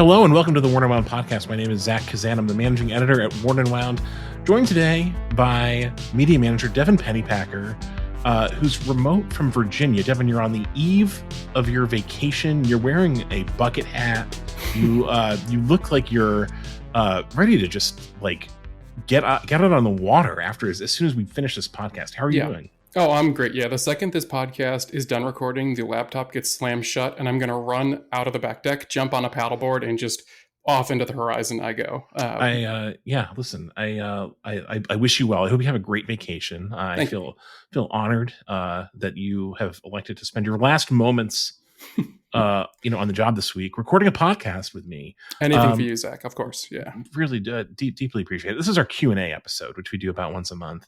Hello and welcome to the Worn and Wound podcast. My name is Zach Kazan. I'm the managing editor at Worn and Wound, joined today by media manager Devin Pennypacker, who's remote from Virginia. Devin, you're on the eve of your vacation. You're wearing a bucket hat. You look like you're ready to just like get out on the water after as soon as we finish this podcast. How are you doing? Oh, I'm great. Yeah, the second this podcast is done recording, the laptop gets slammed shut, and I'm going to run out of the back deck, jump on a paddleboard, and just off into the horizon I go. Listen, I wish you well. I hope you have a great vacation. I feel honored that you have elected to spend your last moments on the job this week recording a podcast with me. Anything for you, Zach, of course. Yeah, really deeply appreciate it. This is our Q&A episode, which we do about once a month.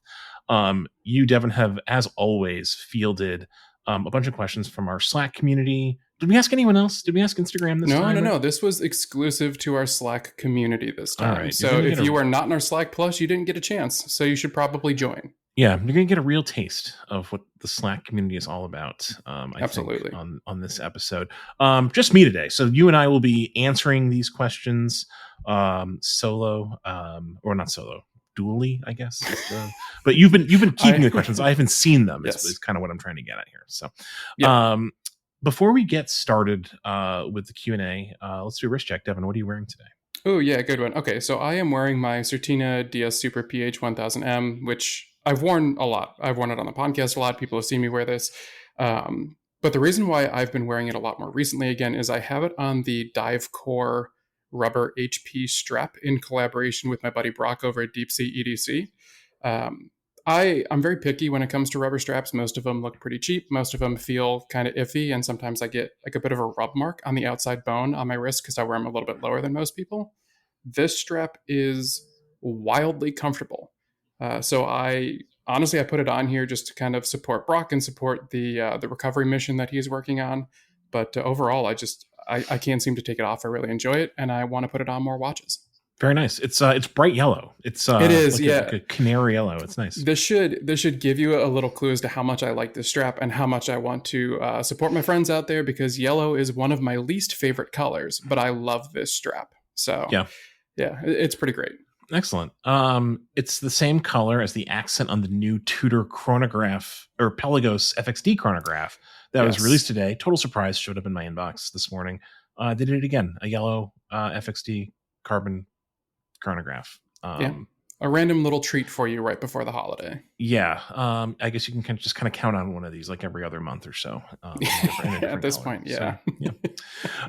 You, Devin, have, as always, fielded a bunch of questions from our Slack community. Did we ask anyone else? Did we ask Instagram this time? No. This was exclusive to our Slack community this time. All right. So if you are not in our Slack Plus, you didn't get a chance. So you should probably join. Yeah, you're going to get a real taste of what the Slack community is all about. Absolutely. Think, on this episode. Just me today. So you and I will be answering these questions solo, or not solo. Dually, I guess. But you've been keeping the questions. I haven't seen them. Yes. Is kind of what I'm trying to get at here. So, yeah. Before we get started with the Q&A, let's do a wrist check. Devin, what are you wearing today? Oh yeah, good one. Okay, so I am wearing my Certina DS Super PH 1000M, which I've worn a lot. I've worn it on the podcast a lot. People have seen me wear this. But the reason why I've been wearing it a lot more recently again is I have it on the Dive Core rubber HP strap in collaboration with my buddy Brock over at Deep Sea EDC. I'm very picky when it comes to rubber straps. Most of them look pretty cheap. Most of them feel kind of iffy. And sometimes I get like a bit of a rub mark on the outside bone on my wrist because I wear them a little bit lower than most people. This strap is wildly comfortable. So I put it on here just to kind of support Brock and support the recovery mission that he's working on. But overall, I can't seem to take it off. I really enjoy it, and I want to put it on more watches. Very nice. It's bright yellow. It is, like a canary yellow. It's nice. This should give you a little clue as to how much I like this strap and how much I want to support my friends out there, because yellow is one of my least favorite colors, but I love this strap. So yeah, it's pretty great. Excellent. It's the same color as the accent on the new Tudor chronograph or Pelagos FXD chronograph that was released today. Total surprise, showed up in my inbox this morning. They did it again, a yellow FXD carbon chronograph. A random little treat for you right before the holiday. Yeah. I guess you can just kind of count on one of these like every other month or so. At this point, yeah. So, yeah.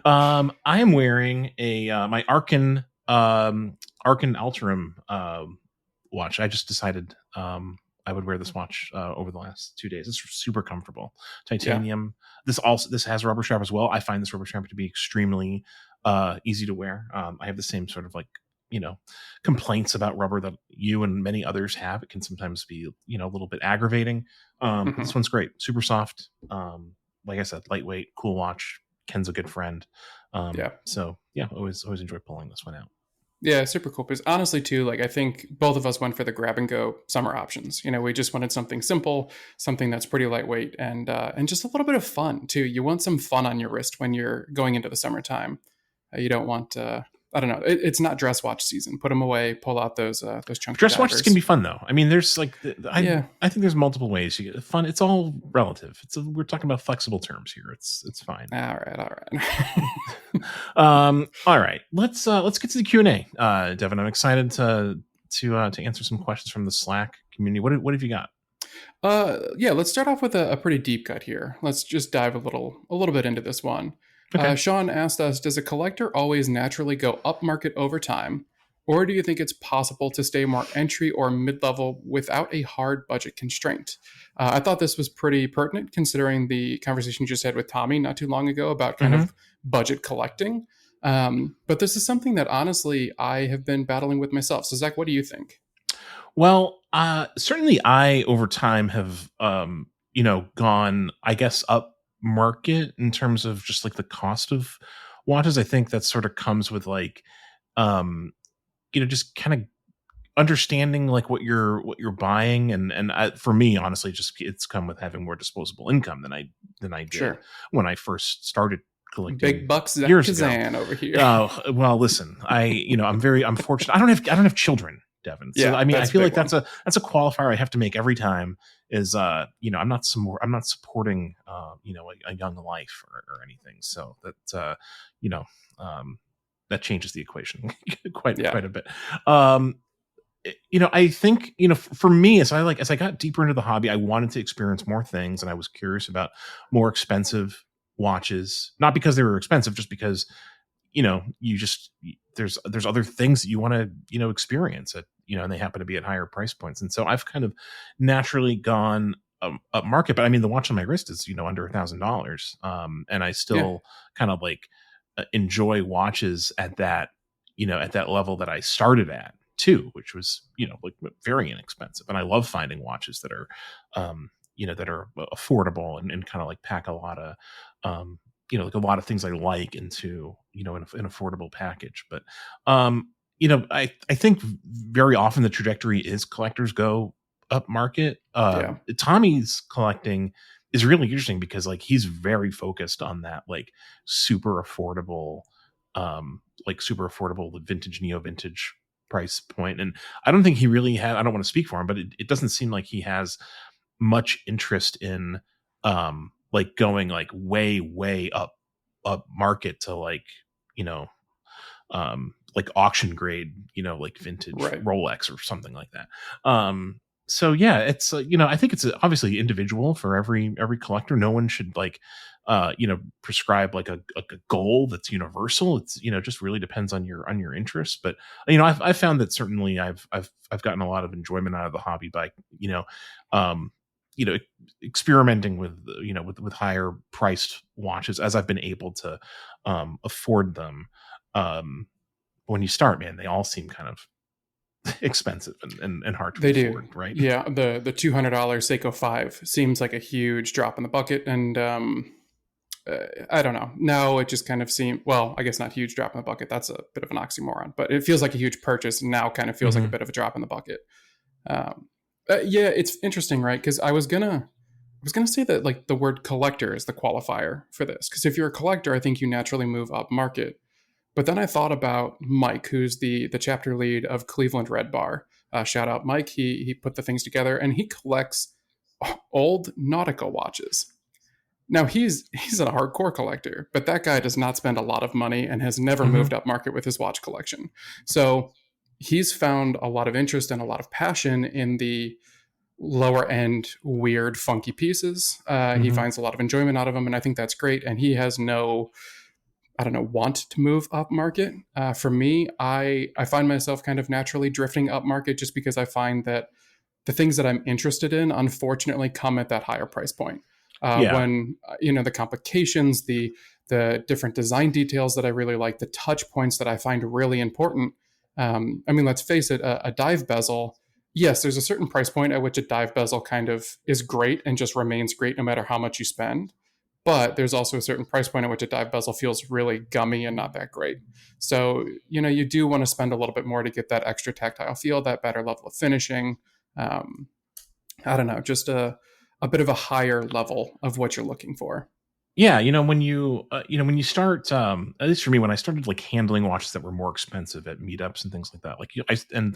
I am wearing my Arkin Alterum watch. I just decided I would wear this watch over the last 2 days. It's super comfortable. Titanium. Yeah. This has a rubber strap as well. I find this rubber strap to be extremely easy to wear. I have the same sort of like, complaints about rubber that you and many others have. It can sometimes be, a little bit aggravating. This one's great. Super soft. Like I said, lightweight, cool watch. Ken's a good friend. So yeah, always enjoy pulling this one out. Yeah, super cool. Because honestly, too, like I think both of us went for the grab and go summer options. We just wanted something simple, something that's pretty lightweight, and just a little bit of fun too. You want some fun on your wrist when you're going into the summertime. You don't want I don't know. It's not dress watch season. Put them away. Pull out those chunky dress divers. Watches can be fun though. I mean, there's like I think there's multiple ways you get fun. It's all relative. We're talking about flexible terms here. It's fine. All right. All right. Let's get to the Q&A. Devin, I'm excited to answer some questions from the Slack community. What have you got? Let's start off with a pretty deep cut here. Let's just dive a little bit into this one. Okay. Sean asked us, does a collector always naturally go upmarket over time, or do you think it's possible to stay more entry or mid-level without a hard budget constraint? I thought this was pretty pertinent considering the conversation you just had with Tommy not too long ago about kind of budget collecting. But this is something that honestly I have been battling with myself. So Zach, what do you think? Well, certainly I over time have gone, I guess, up market in terms of just like the cost of watches. I think that sort of comes with like just kind of understanding like what you're buying, and for me honestly just it's come with having more disposable income than I did when I first started Big collecting bucks Zach years ago. Kazan over here. Oh, well, listen, I'm fortunate. I don't have children, Devin. So Yeah, I mean, I that's a feel big like one. that's a qualifier I have to make every time is, I'm not supporting, a young life or anything. So that, you know, um, that changes the equation Yeah, quite a bit. Um, I think, for me, as I got deeper into the hobby, I wanted to experience more things, and I was curious about more expensive watches, not because they were expensive, just because, you just there's other things that you want to, experience at, and they happen to be at higher price points. And so I've kind of naturally gone up market, but I mean, the watch on my wrist is, under $1,000. And I yeah, still kind of like enjoy watches at that level that I started at too, which was, like very inexpensive. And I love finding watches that are, that are affordable and kind of like pack a lot of, like a lot of things I like into, an affordable package. But, I think very often the trajectory is collectors go up market. yeah, Tommy's collecting is really interesting because like he's very focused on that super affordable, super affordable vintage, neo vintage price point. And I don't think he really had, I don't want to speak for him, but it doesn't seem like he has much interest in like going like way up market to like, you know, like auction grade, like vintage right. Rolex or something like that. So yeah, it's I think it's obviously individual for every collector. No one should like prescribe like a goal that's universal. It's just really depends on your interests. But I've found that certainly I've gotten a lot of enjoyment out of the hobby by um you know experimenting with with higher priced watches as I've been able to afford them. um when you start, man, they all seem kind of expensive and hard to They do. afford, right? Yeah, the $200 Seiko 5 seems like a huge drop in the bucket, and I don't know. Now it just kind of seems, well, I guess not huge drop in the bucket. That's a bit of an oxymoron, but it feels like a huge purchase. And now kind of feels like a Hmm. bit of a drop in the bucket. Um, yeah, it's interesting, right? Because I was gonna say that like the word collector is the qualifier for this. Because if you're a collector, I think you naturally move up market. But then I thought about Mike, who's the chapter lead of Cleveland Red Bar. Shout out Mike. He put the things together, and he collects old nautical watches. Now he's a hardcore collector, but that guy does not spend a lot of money and has never moved Hmm. up market with his watch collection. So he's found a lot of interest and a lot of passion in the lower end, weird, funky pieces. He Hmm. finds a lot of enjoyment out of them, and I think that's great. And he has no, I don't know, want to move up market. For me, I find myself kind of naturally drifting up market just because I find that the things that I'm interested in, unfortunately, come at that higher price point. Yeah. When the complications, the different design details that I really like, the touch points that I find really important. I mean, let's face it, a dive bezel. Yes, there's a certain price point at which a dive bezel kind of is great and just remains great no matter how much you spend. But there's also a certain price point at which a dive bezel feels really gummy and not that great. So, you do want to spend a little bit more to get that extra tactile feel, that better level of finishing. Um, I don't know, just a bit of a higher level of what you're looking for. Yeah, when you start, at least for me, when I started like handling watches that were more expensive at meetups and things like that, like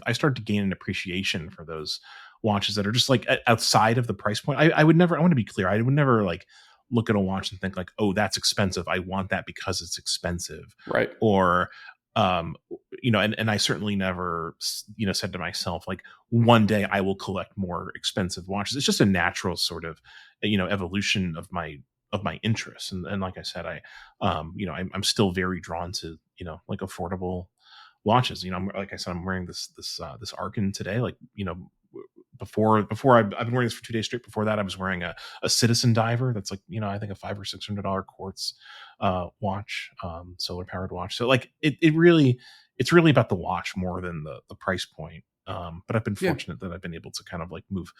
I started to gain an appreciation for those watches that are just like outside of the price point. I would never, I want to be clear, I would never like look at a watch and think like, oh, that's expensive, I want that because it's expensive. Right. Or um and I certainly never said to myself like one day I will collect more expensive watches. It's just a natural sort of evolution of my interests. And like I said, I'm still very drawn to, like affordable watches. Like I said, I'm wearing this Arkin today. Like, before I've been wearing this for 2 days straight. Before that, I was wearing a Citizen Diver. That's like, I think a $500 or $600 quartz watch, solar powered watch. So like it's really about the watch more than the price point. But I've been Yeah. fortunate that I've been able to kind of like move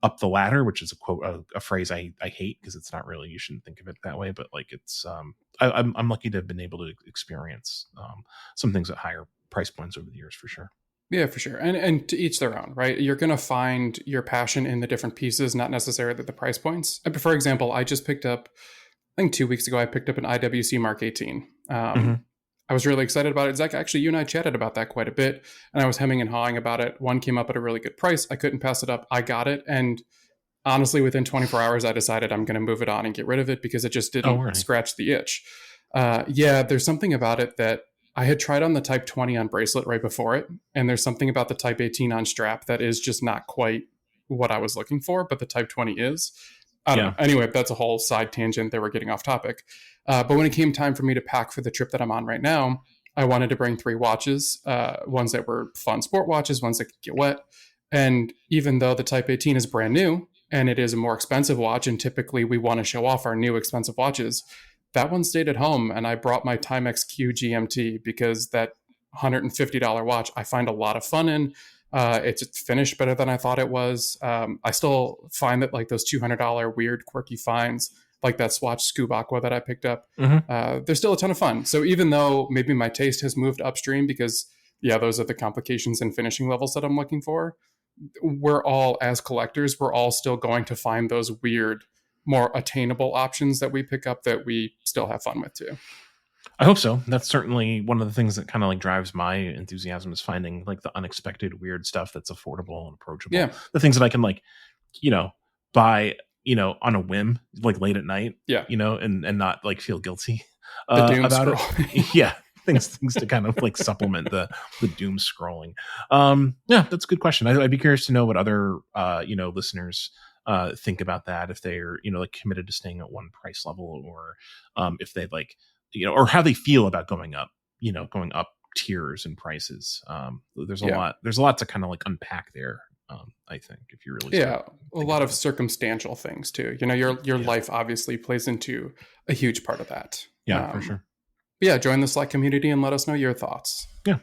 up the ladder, which is a quote, a phrase I hate because it's not really, you shouldn't think of it that way, but like it's I'm lucky to have been able to experience some things at higher price points over the years for sure. Yeah, for sure. And to each their own, right? You're going to find your passion in the different pieces, not necessarily the price points. For example, I just picked up I think 2 weeks ago, I picked up an IWC Mark 18. Mm-hmm. I was really excited about it. Zach, actually, you and I chatted about that quite a bit, and I was hemming and hawing about it. One came up at a really good price. I couldn't pass it up. I got it, and honestly, within 24 hours, I decided I'm going to move it on and get rid of it because it just Oh, didn't right. scratch the itch. Yeah, there's something about it that I had tried on the Type 20 on bracelet right before it, and there's something about the Type 18 on strap that is just not quite what I was looking for, but the Type 20 is. I don't know. Yeah. Anyway, that's a whole side tangent. They were getting off topic. But when it came time for me to pack for the trip that I'm on right now, I wanted to bring 3 watches, ones that were fun sport watches, ones that could get wet. And even though the Type 18 is brand new and it is a more expensive watch, and typically we want to show off our new expensive watches, that one stayed at home. And I brought my Timex Q GMT because that $150 watch I find a lot of fun in. It's finished better than I thought it was. I still find that like those $200 weird quirky finds, like that Swatch Scoob Aqua that I picked up, Mm-hmm. they're still a ton of fun. So even though maybe my taste has moved upstream because yeah, those are the complications and finishing levels that I'm looking for, we're all, as collectors, we're all still going to find those weird, more attainable options that we pick up that we still have fun with too. I hope so. That's certainly one of the things that kind of like drives my enthusiasm, is finding like the unexpected weird stuff that's affordable and approachable. Yeah, The things that I can like, you know, buy, on a whim, like late at night, yeah. and not like feel guilty The doom about it. scroll. Yeah. Things to kind of like supplement the doom scrolling. Yeah, that's a good question. I'd be curious to know what other listeners think about that, if they're like committed to staying at one price level, or if they'd like, or how they feel about going up tiers and prices. There's a Yeah. lot. There's a lot to kind of like unpack there. I think if you really start Yeah, a thinking lot of about it. circumstantial things too. Your Yeah, life obviously plays into a huge part of that. yeah, for sure. But yeah, join the Slack community and let us know your thoughts. Yeah,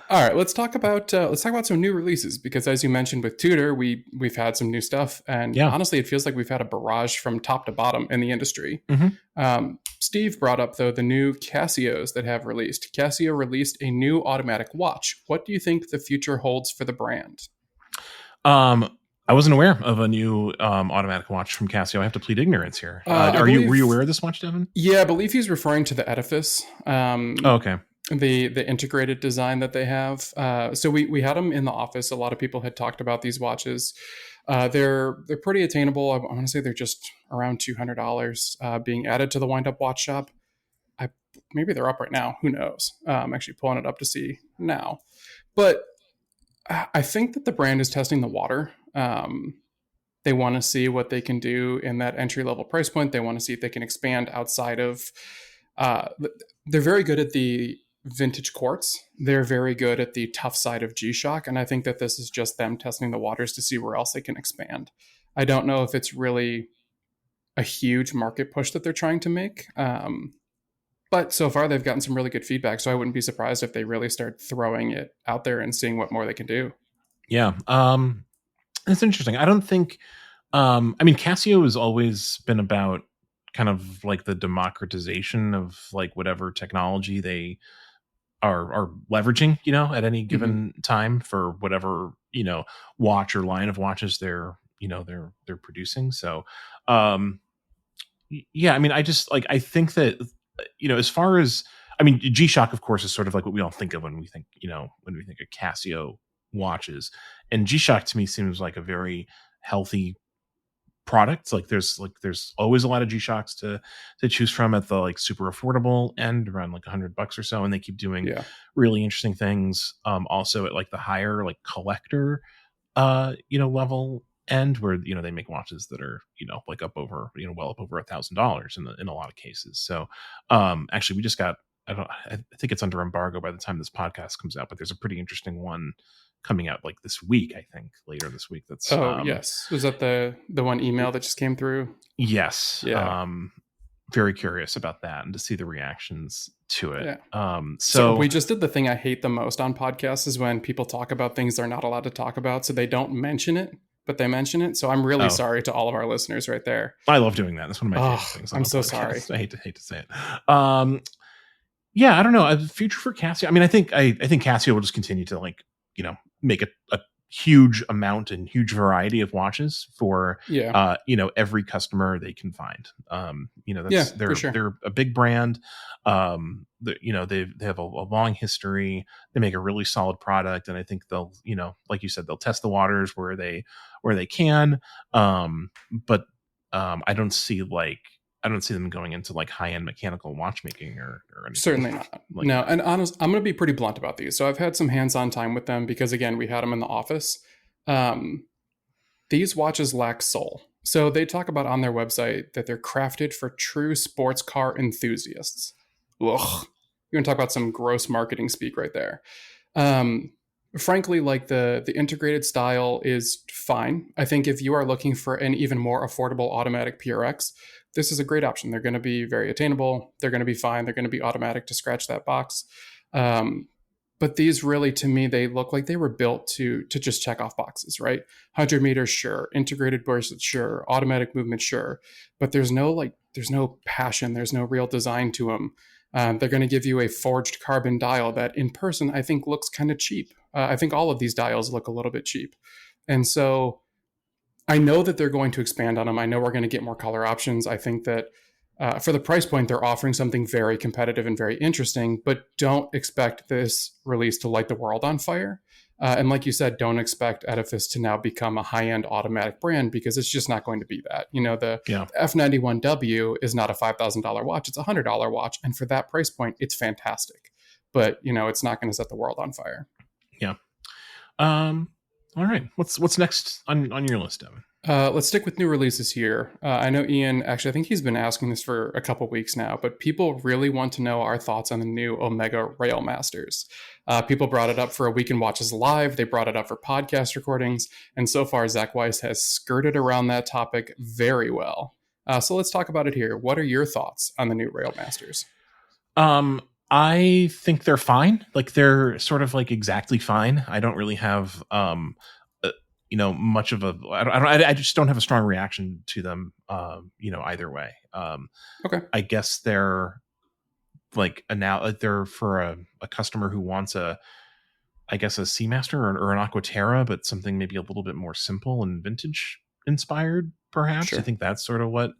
All right, let's talk about some new releases because as you mentioned with Tudor, we've had some new stuff, and yeah. honestly, it feels like we've had a barrage from top to bottom in the industry. Hmm. Steve brought up though the new Casios that have released. Casio released a new automatic watch. What do you think the future holds for the brand? I wasn't aware of a new automatic watch from Casio. I have to plead ignorance here. I Were you believe, aware of this watch, Devin? yeah, I believe he's referring to the Edifice. Oh, okay. The integrated design that they have. So we had them in the office. A lot of people had talked about these watches. They're pretty attainable. I want to say they're just around $200 being added to the Wind Up Watch Shop. Maybe they're up right now. Who knows? I'm actually pulling it up to see now. But I think that the brand is testing the water. They want to see what they can do in that entry level price point. They want to see if they can expand outside of. Uh, they're very good at the vintage quartz. They're very good at the tough side of G-Shock, and I think that this is just them testing the waters to see where else they can expand. I don't know if it's really a huge market push that they're trying to make, but so far they've gotten some really good feedback. So I wouldn't be surprised if they really start throwing it out there and seeing what more they can do. Yeah. It's interesting. I don't think. I mean, Casio has always been about kind of like the democratization of like whatever technology they are leveraging, at any Mm-hmm. given time for whatever, watch or line of watches they're producing. So, um, yeah, I mean, I just like, I think that, as far as, I mean, G-Shock, of course, is sort of like what we all think of when we think, when we think of Casio watches. And G-Shock to me seems like a very healthy product. There's always a lot of G-Shocks to choose from at the like super affordable end, around like $100 or so, and they keep doing Yeah. really interesting things. Also at like the higher like collector level end, where they make watches that are like up over well up over $1,000 in a lot of cases. So actually we just got, I think it's under embargo by the time this podcast comes out, but there's a pretty interesting one coming out like this week, I think later this week. That's Oh yes. Was that the one email that just came through? yes. Yeah. Very curious about that and to see the reactions to it. Yeah. So So we just did the thing I hate the most on podcasts is when people talk about things they're not allowed to talk about, so they don't mention it, but they mention it. So I'm really oh, sorry to all of our listeners right there. I love doing that. That's one of my favorite Oh, things on I'm a so sorry. podcast. I hate to say it. Yeah, I don't know. A future for Casio. I mean, I think Casio will just continue to like, make a huge amount and huge variety of watches for Yeah. every customer they can find. Yeah, That's for sure. they're a big brand. They have a long history. They make a really solid product, and I think they'll, like you said, they'll test the waters where they can. But I don't see them going into like high end mechanical watchmaking or anything Certainly not. like No, that. and honest, I'm going to be pretty blunt about these. So I've had some hands-on time with them because, again, we had them in the office. Um, these watches lack soul. So they talk about on their website that they're crafted for true sports car enthusiasts. Ugh. You want to talk about some gross marketing speak right there. Um, Frankly, like the integrated style is fine. I think if you are looking for an even more affordable automatic PRX, this is a great option. They're going to be very attainable. They're going to be fine. They're going to be automatic to scratch that box. Um, but these really, to me, they look like they were built to just check off boxes, right? 100 meters, sure. Integrated burst, sure. Automatic movement, sure. But there's no passion. There's no real design to them. They're going to give you a forged carbon dial that in person I think looks kind of cheap. I think all of these dials look a little bit cheap. And so I know that they're going to expand on them. I know we're going to get more color options. I think that for the price point, they're offering something very competitive and very interesting, but don't expect this release to light the world on fire. And like you said, don't expect Edifice to now become a high end automatic brand because it's just not going to be that. The Yeah. F91W is not a $5,000 watch, it's a $100 watch. And for that price point, it's fantastic. But, it's not going to set the world on fire. Yeah. All right. What's next on your list, Devin? Let's stick with new releases here. I know Ian, actually, I think he's been asking this for a couple weeks now, but people really want to know our thoughts on the new Omega Railmasters. People brought it up for a Week in Watches Live. They brought it up for podcast recordings. And so far, Zach Weiss has skirted around that topic very well. So let's talk about it here. What are your thoughts on the new Railmasters? I think they're fine. Like they're sort of like exactly fine. I don't really have much of a I just don't have a strong reaction to them either way. Okay. I guess they're like they're for a customer who wants a Seamaster or an Aquaterra, but something maybe a little bit more simple and vintage inspired, perhaps. I Sure. think that's sort of what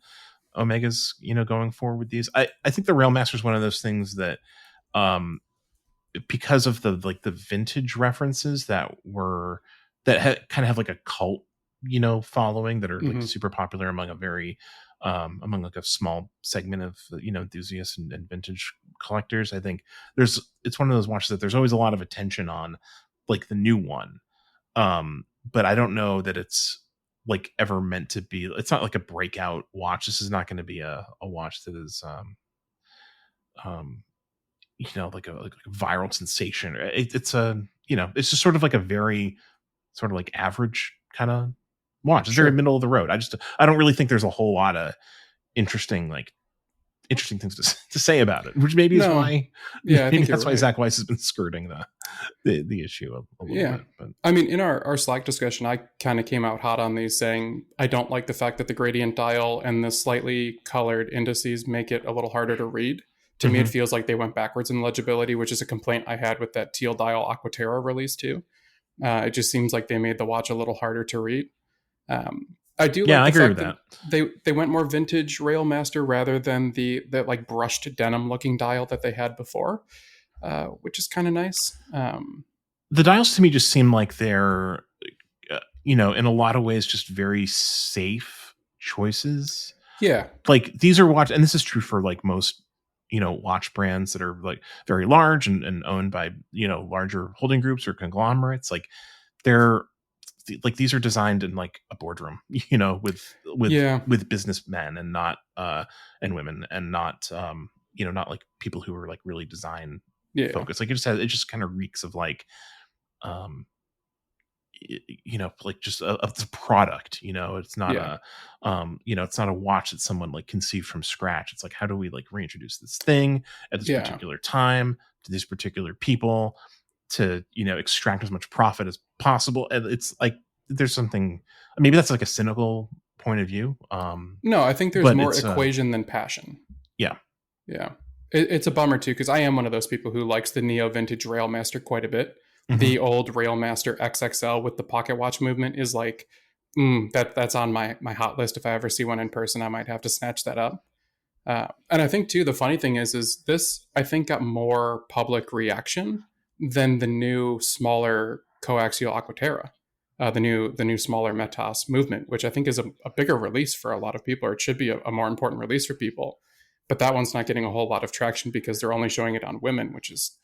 Omega's going for with these. I think the Railmaster is one of those things that um because of the vintage references kind of have like a cult following that are like Mm-hmm. super popular among among like a small segment of enthusiasts and vintage collectors. I think it's one of those watches that there's always a lot of attention on, like the new one, but I don't know that it's like ever meant to be. It's not like a breakout watch. This is not going to be a watch that is um like a viral sensation. It's just sort of like a very sort of like average kind of watch. It's very Sure. middle of the road. I don't really think there's a whole lot of interesting things to say about it, which maybe is No. why Yeah, I maybe think you're that's why right. Zach Weiss has been skirting the issue a little Yeah. bit. But I mean, in our Slack discussion, I kind of came out hot on these saying I don't like the fact that the gradient dial and the slightly colored indices make it a little harder to read. To me, it Mhm. feels like they went backwards in legibility, which is a complaint I had with that teal dial Aquaterra release too. It just seems like they made the watch a little harder to read. I do Yeah, like I the agree with fact that that. they went more vintage Railmaster rather than the like brushed denim looking dial that they had before, which is kind of nice. The dials to me just seem like they're in a lot of ways just very safe choices. Yeah, Like these are and this is true for like most watch brands that are like very large and owned by larger holding groups or conglomerates. Like they're like these are designed in like a boardroom, yeah, with businessmen and not and women, and not not like people who are like really design yeah, focused. Like it just kind of reeks of like um like just of the product. It's not yeah, a it's not a watch that someone like conceived from scratch. It's like, how do we like reintroduce this thing at this yeah. particular time to these particular people to extract as much profit as possible. And it's like there's something, maybe that's like a cynical point of view, No, I think there's but more it's equation than passion. yeah. Yeah, it's a bummer too because I am one of those people who likes the neo vintage Railmaster quite a bit. Hmm. The old Railmaster XXL with the pocket watch movement is like, that's on my hot list. If I ever see one in person, I might have to snatch that up. And I think too, the funny thing is this, I think, got more public reaction than the new smaller coaxial Aquaterra, the new smaller Metas movement, which I think is a bigger release for a lot of people, or it should be a more important release for people. But that one's not getting a whole lot of traction because they're only showing it on women, which is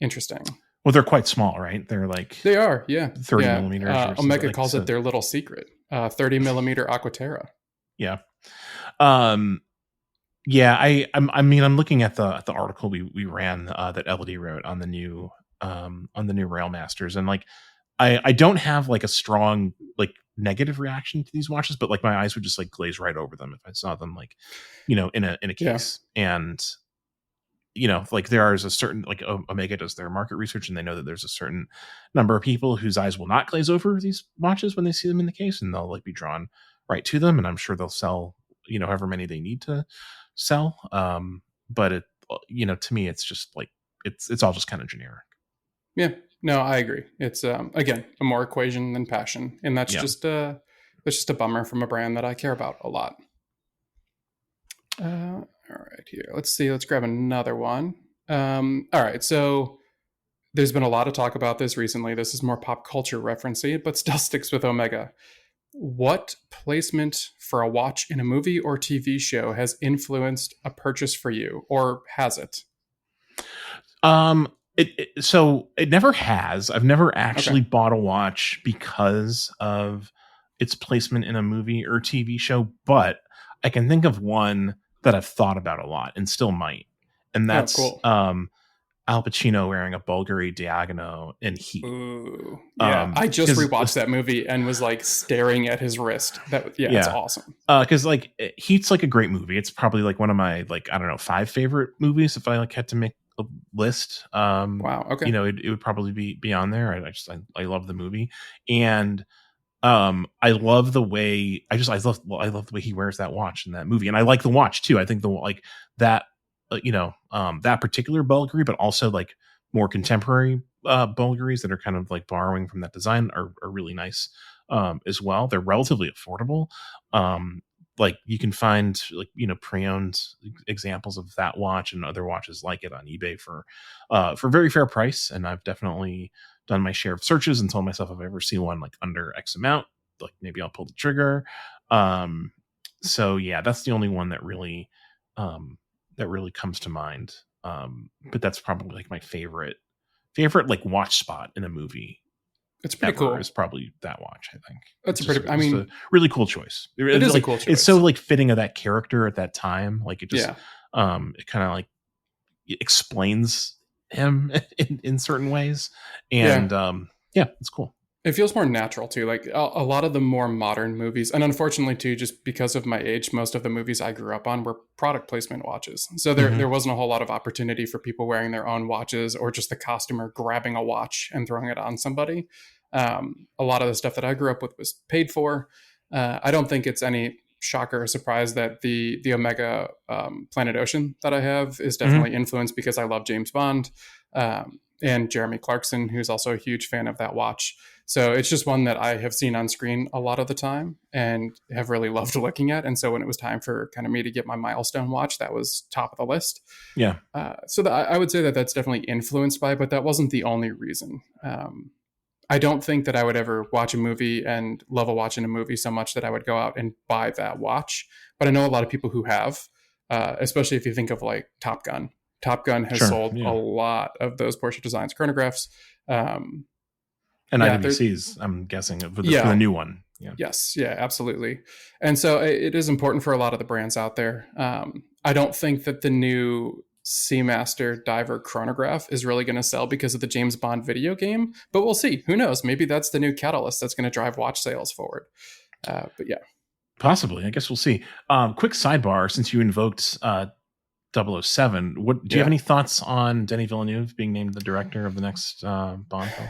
interesting. Well, they're quite small, right? They're like They are, yeah, 30 yeah. millimeters or something Omega like calls it so. their little secret, 30 millimeter Aquaterra. Yeah. Um, yeah, I mean, I'm looking at the article we ran that Elodie wrote on the new Railmasters, and like I don't have like a strong like negative reaction to these watches, but like my eyes would just like glaze right over them if I saw them like in a Yeah, case. And like there is a certain like Omega does their market research, and they know that there's a certain number of people whose eyes will not glaze over these watches when they see them in the case, and they'll like be drawn right to them, and I'm sure they'll sell however many they need to sell. But it to me it's just like it's all just kind of generic. yeah. No, I agree. It's again a more equation than passion, and Yeah. that's just a bummer from a brand that I care about a lot. All right, here. Let's see. Let's grab another one. All right, so there's been a lot of talk about this recently. This is more pop culture referencey, but still sticks with Omega. What placement for a watch in a movie or TV show has influenced a purchase for you, or has it? So it never has. I've never Okay. actually bought a watch because of its placement in a movie or TV show, but I can think of one that I've thought about a lot and still might. And Oh, that's cool. Al Pacino wearing a Bulgari Diagono in Heat. Ooh, yeah. I just Because rewatched that movie and was like staring at his wrist. Yeah, it's yeah, awesome. because like Heat's like a great movie. It's probably like one of my like I don't know 5 favorite movies if I like had to make a list. Wow. Okay. It would probably be on there. I love the movie, and I love the way I love the way he wears that watch in that movie, and I like the watch too. I think the like that that particular Bulgari, but also like more contemporary Bulgaris that are kind of like borrowing from that design are really nice as well. They're relatively affordable. Um, like you can find like pre-owned examples of that watch and other watches like it on eBay for very fair price. And I've definitely done my share of searches and told myself if I ever see one like under X amount, like maybe I'll pull the trigger. Um, so yeah, that's the only one um, that really comes to mind. But that's probably like my favorite like watch spot in a movie It's pretty ever is cool. probably that watch. I think That's it's a pretty. I just a mean, really cool choice. it is a Like cool it's so choice. like fitting of that character at that time. Like it just Yeah. it kind of like explains him in certain ways, Yeah. and yeah, it's cool. It feels more natural too. Like a lot of the more modern movies, and unfortunately too, just because of my age, most of the movies I grew up on were product placement watches. So there Hmm. wasn't a whole lot of opportunity for people wearing their own watches or just the costumer grabbing a watch and throwing it on somebody. A lot of the stuff that I grew up with was paid for. I don't think it's any shocker or surprise that the Omega Planet Ocean that I have is Hmm. definitely influenced because I love James Bond and Jeremy Clarkson, who's also a huge fan of that watch. So it's just one that I have seen on screen a lot of the time and have really loved looking at. And so when it was time for kind of me to get my milestone watch, that was top of the list. Yeah, I would say that that's definitely influenced by, but that wasn't the only reason. I don't think that I would ever watch a movie and love a watch in a movie so much that I would go out and buy that watch. But I know a lot of people who have, especially if you think of like Top Gun. Top Gun has sure, sold a yeah, lot of those Porsche Designs chronographs. Um, and yeah, there. IWC's. I'm guessing for the Yeah, new one. Yeah. yes, yeah, absolutely. And so it is important for a lot of the brands out there. I don't think that the new Seamaster Diver chronograph is really going to sell because of the James Bond video game, but we'll see. Who knows? Maybe that's the new catalyst that's going to drive watch sales forward. But yeah. Possibly. I guess we'll see. Quick sidebar since you invoked Double 007, what do you have Yeah. any thoughts on Denis Villeneuve being named the director of the next Bond film?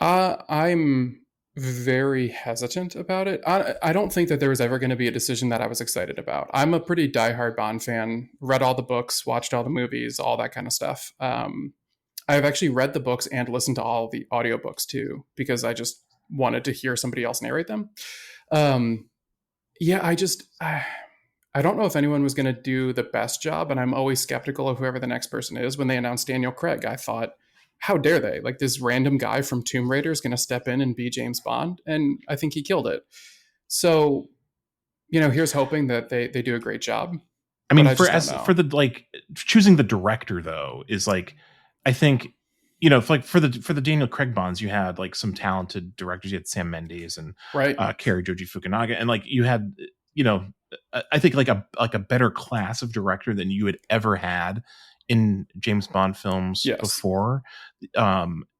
I'm very hesitant about it. I don't think that there was ever going to be a decision that I was excited about. I'm a pretty diehard Bond fan, read all the books, watched all the movies, all that kind of stuff. I've actually read the books and listened to all the audiobooks too, because I just wanted to hear somebody else narrate them. Um, yeah, I don't know if anyone was going to do the best job, and I'm always skeptical of whoever the next person is. When they announced Daniel Craig, I thought, how dare they? Like, this random guy from Tomb Raider is going to step in and be James Bond, and I think he killed it. So, here's hoping that they do a great job, I but mean, I just don't know. for the like choosing the director though is like, I think, for the Daniel Craig Bonds, you had like some talented directors. You had Sam Mendes and Right? Cary Joji Fukunaga, and like you had, you know, I think like a better class of director than you had ever had in James Bond films Yes. before.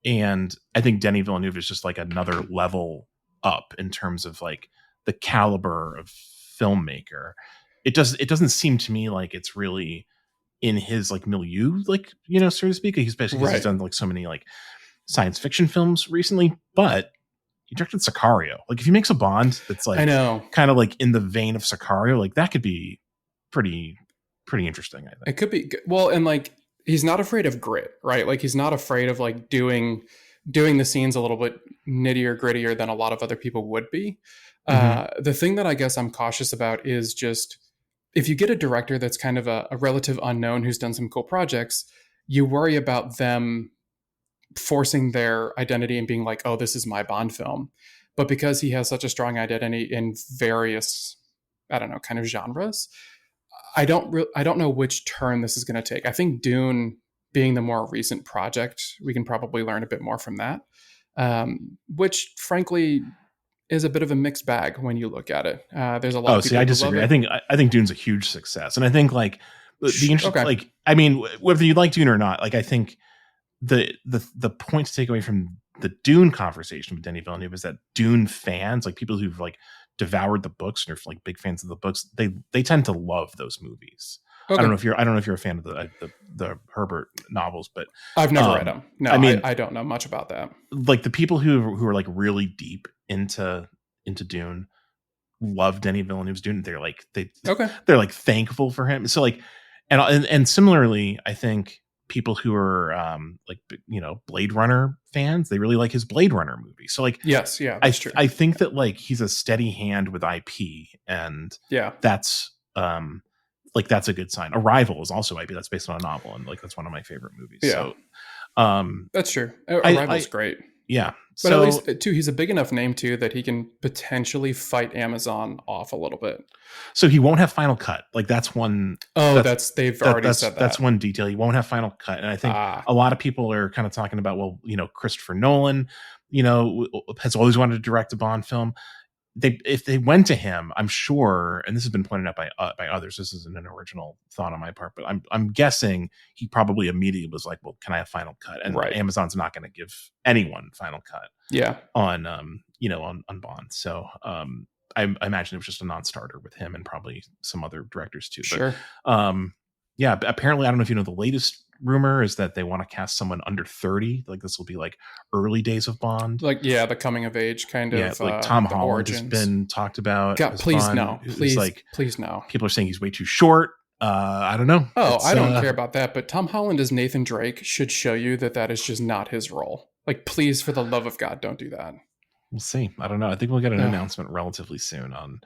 And I think Denis Villeneuve is just like another level up in terms of like the caliber of filmmaker. It doesn't seem to me like it's really in his like milieu, like, so to speak. He's basically, because he's Right. done like so many like science fiction films recently, but he directed Sicario. Like, if he makes a Bond that's I like know. kind of like in the vein of Sicario, like that could be pretty pretty interesting, I It think. could be well, and like he's not afraid of grit, right? Like he's not afraid of like doing the scenes a little bit nittier grittier than a lot of other people would be. Mm-hmm. The thing that I guess I'm cautious about is just if you get a director that's kind of a relative unknown who's done some cool projects, you worry about them forcing their identity and being like, oh, this is my Bond film. But because he has such a strong identity in various, I don't know, kind of genres, I don't know which turn this is going to take. I think Dune being the more recent project, we can probably learn a bit more from that, which frankly is a bit of a mixed bag when you look at it. There's a lot Oh, of see, I people who love disagree. I it. think I think Dune's a huge success, and I think like the interest, Okay. like, I mean, whether you like Dune or not, like I think the point to take away from the Dune conversation with Denis Villeneuve is that Dune fans, like people who've like devoured the books and are like big fans of the books, they tend to love those movies. Okay. I don't know if you're a fan of the Herbert novels, but I've never read them. No, I mean, I don't know much about that. like the people who are like really deep into Dune love Denis Villeneuve's Dune. They're like Okay. they're like thankful for him. So like, and similarly, I think people who are like, Blade Runner fans, they really like his Blade Runner movie. So like, Yes. Yeah, that's true. I think that like he's a steady hand with IP, and Yeah. that's like that's a good sign. Arrival is also IP. That's based on a novel, and like that's one of my favorite movies. Yeah. So That's true. I Arrival's great. yeah. But at So least too, he's a big enough name too that he can potentially fight Amazon off a little bit. he won't have Final Cut. Like that's one Oh, that's they've already said that's that. one detail. He won't have Final Cut, and I think Ah, a lot of people are kind of talking about, well, Christopher Nolan, has always wanted to direct a Bond film. If they went to him, I'm sure, and this has been pointed out by others. This isn't an original thought on my part, but I'm guessing he probably immediately was like, well, can I have Final Cut? And right. Amazon's not going to give anyone Final Cut Yeah, on on Bond. So I imagine it was just a non-starter with him and probably some other directors too. sure. But yeah, apparently, I don't know if you know, the latest rumor is that they want to cast someone under 30. Like, this will be like early days of Bond. Like, yeah, the coming of age kind Yeah, of like Tom the Holland has origins. been talked about God, as please Bond. no, It's like please no. people are saying he's way too short. I don't know. Oh, It's I don't care about that. But Tom Holland as Nathan Drake should show you that that is just not his role. Like, please, for the love of God, don't do that. we'll see. I don't know. I think we'll get an Ugh. announcement relatively soon on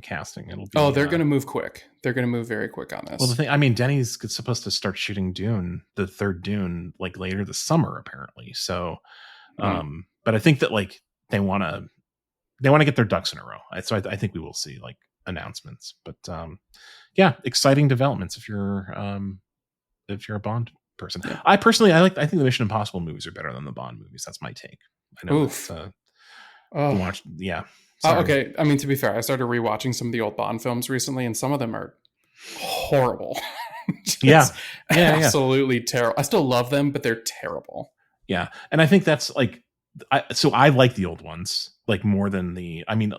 casting. It'll Oh, be they're going to move quick. They're going to move very quick on well, the this. thing, I mean, Denny's supposed to start shooting Dune, the third Dune, like later this summer, apparently. So, Mm. but I think that like they want to get their ducks in a row. So I think we will see like announcements. But yeah, exciting developments if you're a Bond person. Yeah. I think the Mission Impossible movies are better than the Bond movies. That's my take. I know Oof. that Oh. watch. Yeah. Sorry. Okay. I mean, to be fair, I started rewatching some of the old Bond films recently, and some of them are horrible. Yeah. Absolutely terrible. I still love them, but they're terrible. Yeah. And I think that's like, I like the old ones like more than I mean,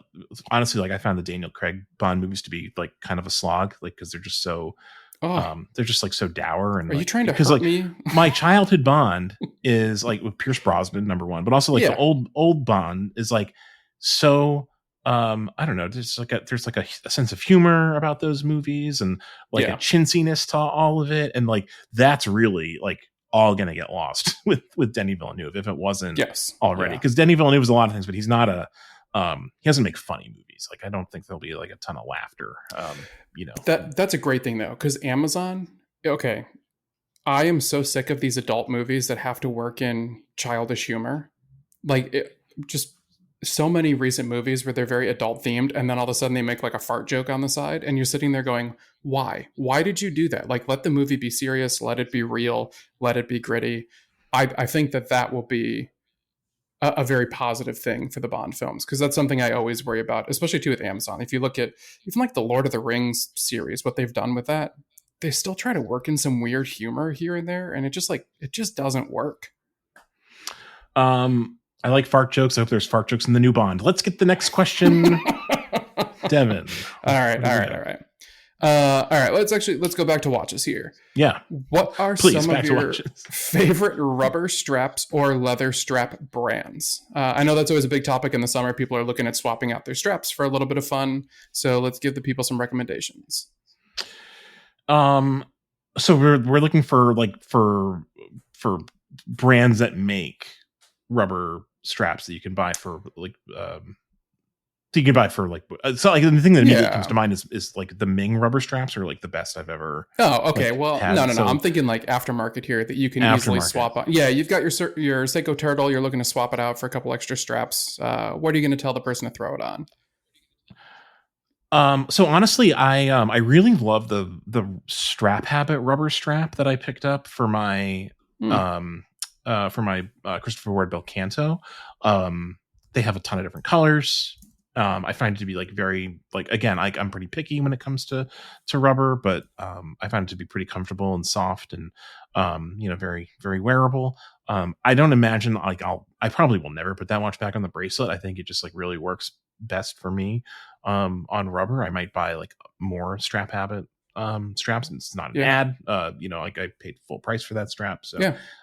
honestly, like I found the Daniel Craig Bond movies to be like kind of a slog, like, because they're just so they're just like so dour, and Are you like, trying to because hurt like me? my childhood Bond is like with Pierce Brosnan, number one, but also like the Yeah. old Bond is like so I don't know, there's like a sense of humor about those movies, and like a chintziness to all of it, and like that's really like all going to get lost with Denis Villeneuve if it wasn't Yes. already. Yeah. Because Denis Villeneuve is a lot of things, but he's not a he doesn't make funny movies. Like I don't think there'll be like a ton of laughter. That's a great thing though, because Amazon. Okay, I am so sick of these adult movies that have to work in childish humor. Like just so many recent movies where they're very adult themed, and then all of a sudden they make like a fart joke on the side, and you're sitting there going, "Why? Why did you do that? Like, let the movie be serious, let it be real, let it be gritty." I think that will be a very positive thing for the Bond films, because that's something I always worry about, especially too with Amazon. If you look at even like the Lord of the Rings series, what they've done with that, they still try to work in some weird humor here and there, and it just doesn't work. I like fart jokes. I hope there's fart jokes in the new Bond. Let's get the next question. Devin. All right. All right, let's go back to watches here. Yeah. What are Please, some of your favorite rubber straps or leather strap brands? I know that's always a big topic in the summer. People are looking at swapping out their straps for a little bit of fun. So let's give the people some recommendations. So we're looking for brands that make rubber straps that you can buy for like you can buy for like so like the thing that immediately comes to mind is like the Ming rubber straps are like the best I've ever. Oh, okay. Like, well, had. No. So, I'm thinking like aftermarket here that you can easily swap out. Yeah, you've got your Seiko Turtle. You're looking to swap it out for a couple extra straps. What are you going to tell the person to throw it on? So honestly, I really love the Strap Habit rubber strap that I picked up for my Christopher Ward Belcanto. They have a ton of different colors. I find it to be like very like again I'm pretty picky when it comes to rubber, but I find it to be pretty comfortable and soft and very very wearable. I don't imagine like I probably will never put that watch back on the bracelet. I think it just like really works best for me on rubber. I might buy like more Strap Habit straps, and it's not an ad. Like I paid full price for that strap, so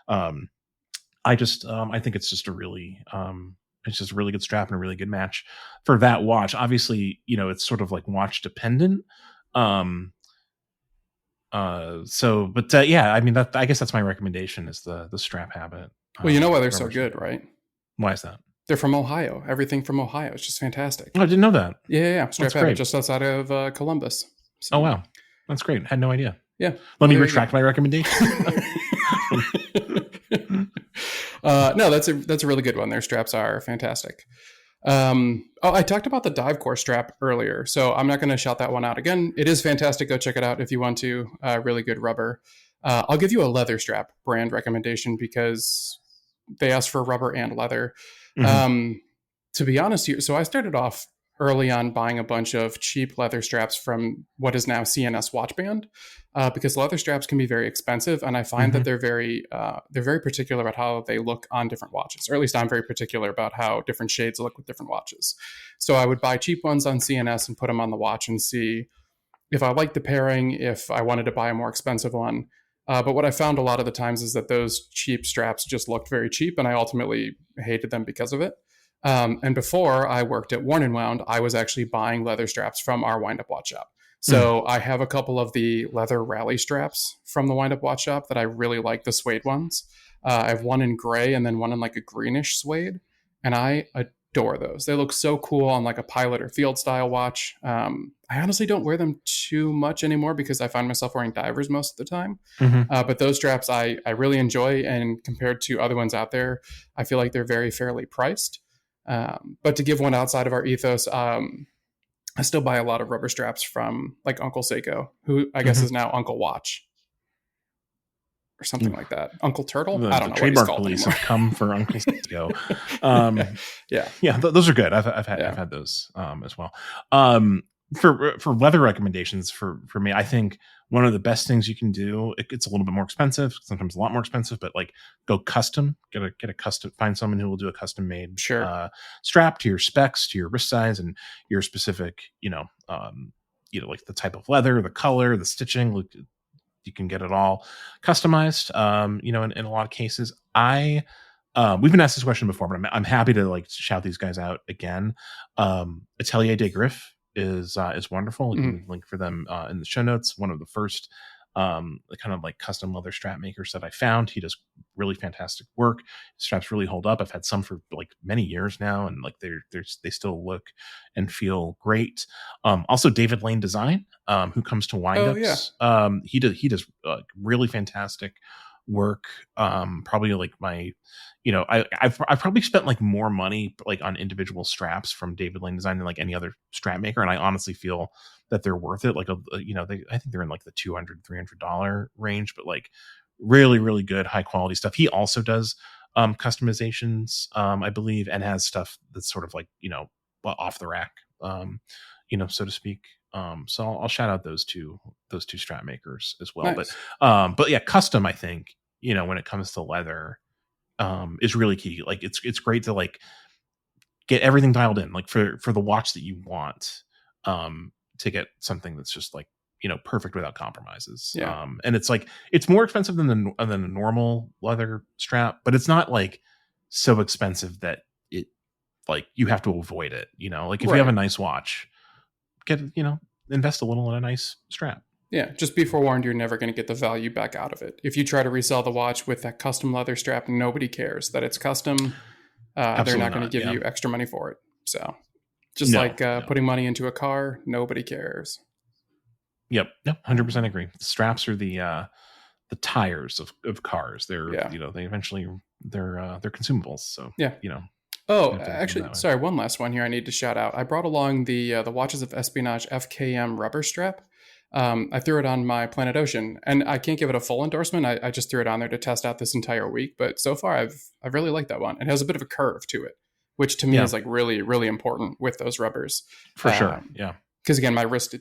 I think it's just a really good strap and a really good match for that watch. Obviously, it's sort of like watch dependent. I mean, I guess that's my recommendation is the Strap Habit. Well, you know why they're so good, right? Why is that? They're from Ohio. Everything from Ohio. It's just fantastic. Oh, I didn't know that. Yeah. Strap Habit, just outside of Columbus. So. Oh, wow. That's great. Had no idea. Yeah. Let me retract my recommendation. No, that's a really good one. Their straps are fantastic. I talked about the Dive Core strap earlier, so I'm not going to shout that one out again. It is fantastic. Go check it out if you want to. Really good rubber. I'll give you a leather strap brand recommendation because they asked for rubber and leather. Mm-hmm. To be honest here, so I started off early on buying a bunch of cheap leather straps from what is now CNS Watch Band, because leather straps can be very expensive, and I find that they're very particular about how they look on different watches, or at least I'm very particular about how different shades look with different watches. So I would buy cheap ones on CNS and put them on the watch and see if I liked the pairing, if I wanted to buy a more expensive one. But what I found a lot of the times is that those cheap straps just looked very cheap, and I ultimately hated them because of it. And before I worked at Worn and Wound, I was actually buying leather straps from our wind-up watch shop. So I have a couple of the leather rally straps from the wind-up watch shop that I really like, the suede ones. I have one in gray and then one in like a greenish suede, and I adore those. They look so cool on like a pilot or field style watch. I honestly don't wear them too much anymore because I find myself wearing divers most of the time. But those straps I really enjoy, and compared to other ones out there, I feel like they're very fairly priced. But to give one outside of our ethos, I still buy a lot of rubber straps from like Uncle Seiko, who I guess is now Uncle Watch or something like that. Uncle Turtle? I don't know. Trademark police have come for Uncle Seiko. Those are good. I've had those as well. For leather recommendations for me, I think one of the best things you can do, it's a little bit more expensive, sometimes a lot more expensive, but like go custom, get a custom, find someone who will do a custom made strap to your specs, to your wrist size and your specific, like the type of leather, the color, the stitching. You can get it all customized. In a lot of cases, we've been asked this question before, but I'm happy to like shout these guys out again. Atelier des Griffes is wonderful. You can link for them in the show notes. One of the first the kind of like custom leather strap makers that I found. He does really fantastic work. Straps really hold up. I've had some for like many years now, and like they still look and feel great. Also, David Lane Design, who comes to Oh yeah. windups. He does really fantastic work. Probably like my, I've probably spent like more money like on individual straps from David Lane Design than like any other strap maker, and I honestly feel that they're worth it. Like I think they're in like the $200-$300 range, but like really really good high quality stuff. He also does customizations, I believe, and has stuff that's sort of like off the rack, so to speak. So I'll shout out those two strap makers as well. But Nice. but yeah, custom, I think, when it comes to leather, is really key. Like it's great to like get everything dialed in, like for the watch that you want, to get something that's just like perfect without compromises. Yeah. And it's like it's more expensive than a normal leather strap, but it's not like so expensive that it like you have to avoid it. Like if you have a Right. nice watch, get invest a little in a nice strap. Yeah, just be forewarned, you're never going to get the value back out of it. If you try to resell the watch with that custom leather strap, nobody cares that it's custom. They're Absolutely not going to not. give Yeah. you extra money for it. So, just No. like No. putting money into a car, nobody cares. Yep. Yep. 100% Um, agree. Straps are the tires of cars. They're yeah, they eventually they're consumables. So yeah. you know Oh, you have to look at them actually, that way. sorry. One last one here. I need to shout out. I brought along the Watches of Espionage FKM rubber strap. I threw it on my Planet Ocean, and I can't give it a full endorsement. I just threw it on there to test out this entire week. But so far, I've really liked that one. It has a bit of a curve to it, which to me Yeah, is like really really important with those rubbers. for sure. Yeah, Because again, my wrist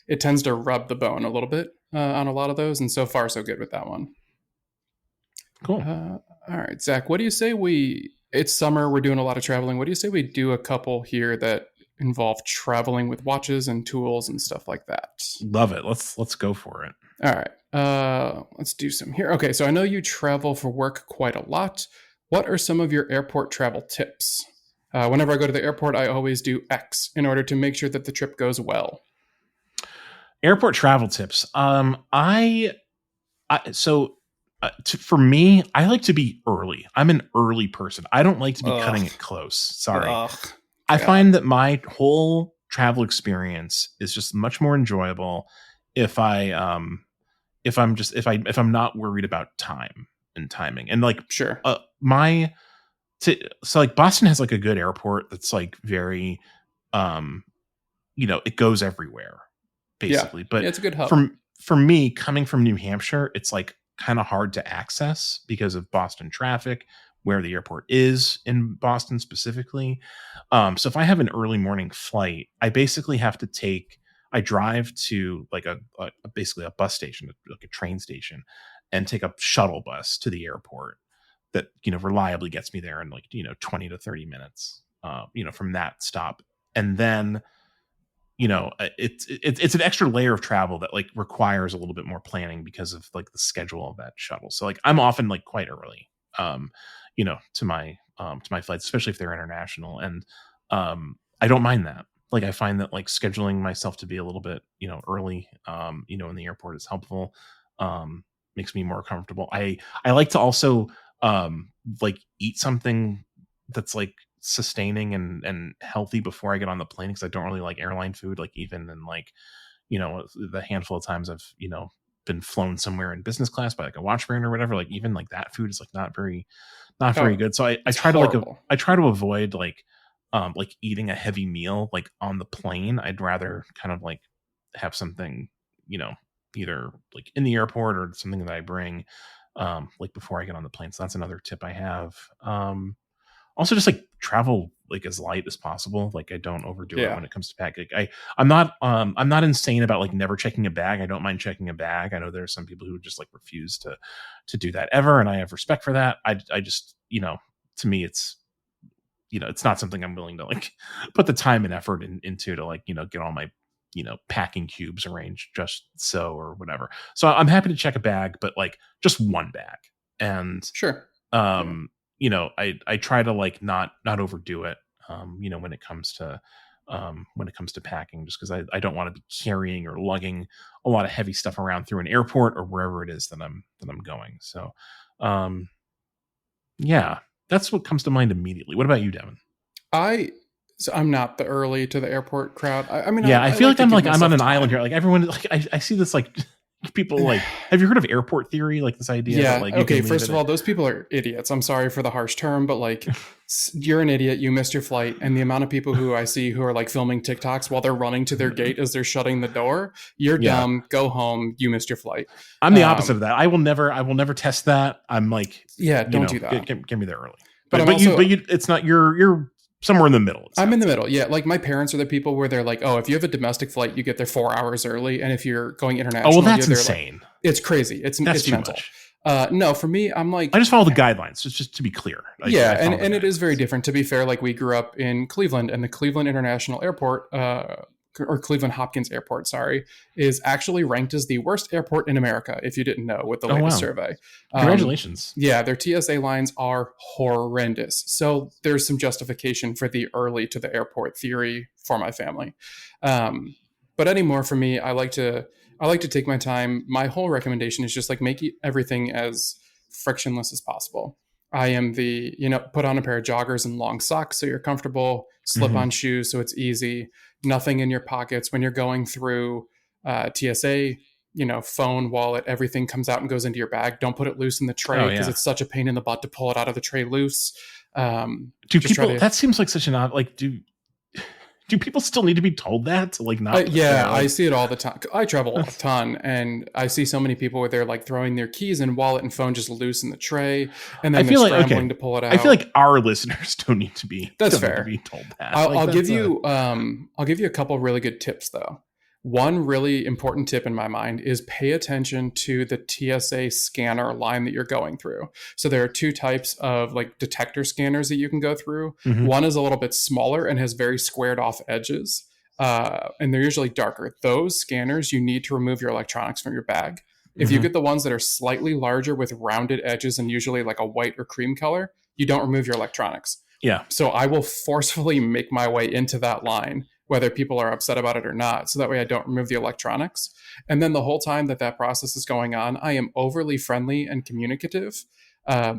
it tends to rub the bone a little bit on a lot of those, and so far so good with that one. cool. All right, Zach, what do you say it's summer, we're doing a lot of traveling. What do you say we do a couple here that involve traveling with watches and tools and stuff like that? Love it. Let's go for it. All right, let's do some here. Okay, so I know you travel for work quite a lot. What are some of your airport travel tips? Whenever I go to the airport, I always do X in order to make sure that the trip goes well. Airport travel tips. For me, I like to be early. I'm an early person. I don't like to be Ugh, cutting it close. Sorry. ugh, I God, find that my whole travel experience is just much more enjoyable if I'm not worried about time and timing. And like sure, my so like Boston has like a good airport that's like very um it goes everywhere yeah, basically. But yeah, it's a good hub. for me, coming from New Hampshire, it's like kind of hard to access because of Boston traffic, where the airport is in Boston specifically. So if I have an early morning flight, I basically have to I drive to like basically a bus station, like a train station, and take a shuttle bus to the airport that reliably gets me there in like 20 to 30 minutes, from that stop. And then it's an extra layer of travel that like requires a little bit more planning because of like the schedule of that shuttle. So like I'm often like quite early, to my flights, especially if they're international. And I don't mind that. Like I find that like scheduling myself to be a little bit early, in the airport is helpful. um Makes me more comfortable. I like to also like eat something that's like sustaining and healthy before I get on the plane, because I don't really like airline food. Like even in like the handful of times I've been flown somewhere in business class by like a watch brand or whatever, like even like that food is like not very Oh, good. So I it's try to like horrible. I try to avoid like eating a heavy meal like on the plane. I'd rather kind of like have something, you know either like in the airport or something that I bring like before I get on the plane. So that's another tip I have. Also just like travel like as light as possible. Like I don't overdo it Yeah, when it comes to packing. I'm not insane about like never checking a bag. I don't mind checking a bag. I know there are some people who just like refuse to do that ever, and I have respect for that. I just to me it's not something I'm willing to like put the time and effort into to like get all my packing cubes arranged just so or whatever. So I'm happy to check a bag, but like just one bag. And sure. Yeah. I try to like not overdo it, when it comes to when it comes to packing, just because I don't want to be carrying or lugging a lot of heavy stuff around through an airport or wherever it is that I'm going. So, um, yeah, that's what comes to mind immediately. What about you, Devin? I so I'm not the early to the airport crowd. I mean, Yeah, I I feel like like to give I'm on myself an island here. time. Like everyone, like I see this like people like. Have you heard of airport theory? Like this idea that Yeah. like you Okay. can leave First it. of all, those people are idiots. I'm sorry for the harsh term, but like, you're an idiot. You missed your flight. And the amount of people who I see who are like filming TikToks while they're running to their gate as they're shutting the door, you're Yeah, dumb. Go home. You missed your flight. I'm the opposite Um, of that. I will never test that. I'm like, yeah. Don't do that. get me there early. But I'm But also you, it's not you're somewhere in the middle. It I'm in sounds the like. middle. Yeah. Like my parents are the people where they're like, oh, if you have a domestic flight, you get there 4 hours early, and if you're going Oh well, international, you're that's there like insane. it's crazy. That's It's too mental. much. No, for me, I'm I like, just follow the guidelines. Just to be clear, yeah, I follow the and it is very guidelines. different. To be fair, like we grew up in Cleveland, and the Cleveland International Airport, or Cleveland Hopkins Airport, sorry, is actually ranked as the worst airport in America. If you didn't know, with the Oh latest wow, survey, um, congratulations. yeah, their TSA lines are horrendous. So there's some justification for the early to the airport theory for my family. Um, but anymore for me, I like to take my time. My whole recommendation is just like make everything as frictionless as possible. I am the, put on a pair of joggers and long socks so you're comfortable, slip Hmm. on shoes so it's easy, nothing in your pockets when you're going through TSA, phone, wallet, everything comes out and goes into your bag. Don't put it loose in the Oh tray because yeah. it's such a pain in the butt to pull it out of the tray loose. Do Just try people? to That seems like such an odd. Like do people still need to be told that to like not put yeah, their I like? see it all the time. I travel a ton, and I see so many people where they're like throwing their keys and wallet and phone just loose in the tray, and I then they're feel like scrambling okay. to pull it I feel out. like our listeners That's don't need to fair. be told that. Like I'll give that's you I'll give you a couple really good tips though. One really important tip in my mind is pay attention to the TSA scanner line that you're going through. So there are two types of like detector scanners that you can go through. hmm. One is a little bit smaller and has very squared off edges, and they're usually darker. Those scanners you need to remove your electronics from your bag. If you Hmm. get the ones that are slightly larger with rounded edges and usually like a white or cream color, you don't remove your electronics. Yeah. So I will forcefully make my way into that line, whether people are upset about it or not. So that way I don't remove the electronics. And then the whole time that process is going on, I am overly friendly and communicative,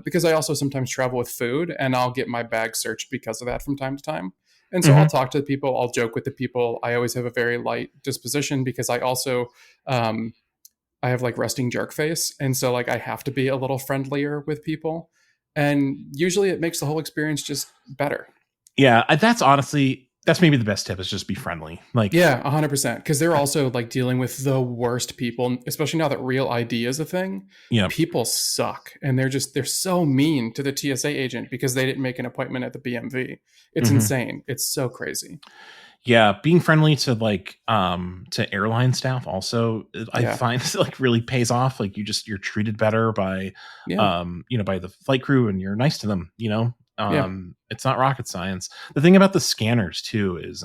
because I also sometimes travel with food and I'll get my bag searched because of that from time to time. And so I'll Hmm. talk to the people, I'll joke with the people. I always have a very light disposition because I also, I have like resting jerk face. And so like I have to be a little friendlier with people. And usually it makes the whole experience just better. Yeah. That's maybe the best tip is just be friendly. Like Yeah, 100%. Because they're also like dealing with the worst people, especially now that Real ID is a thing. yeah. People suck. And they're so mean to the TSA agent because they didn't make an appointment at the BMV. It's Hmm. insane. It's so crazy. Yeah, being friendly to airline staff also I Yeah. find like really pays off. Like you're treated better by Yeah. by the flight crew and you're nice to them, Yeah. it's not rocket science. The thing about the scanners too is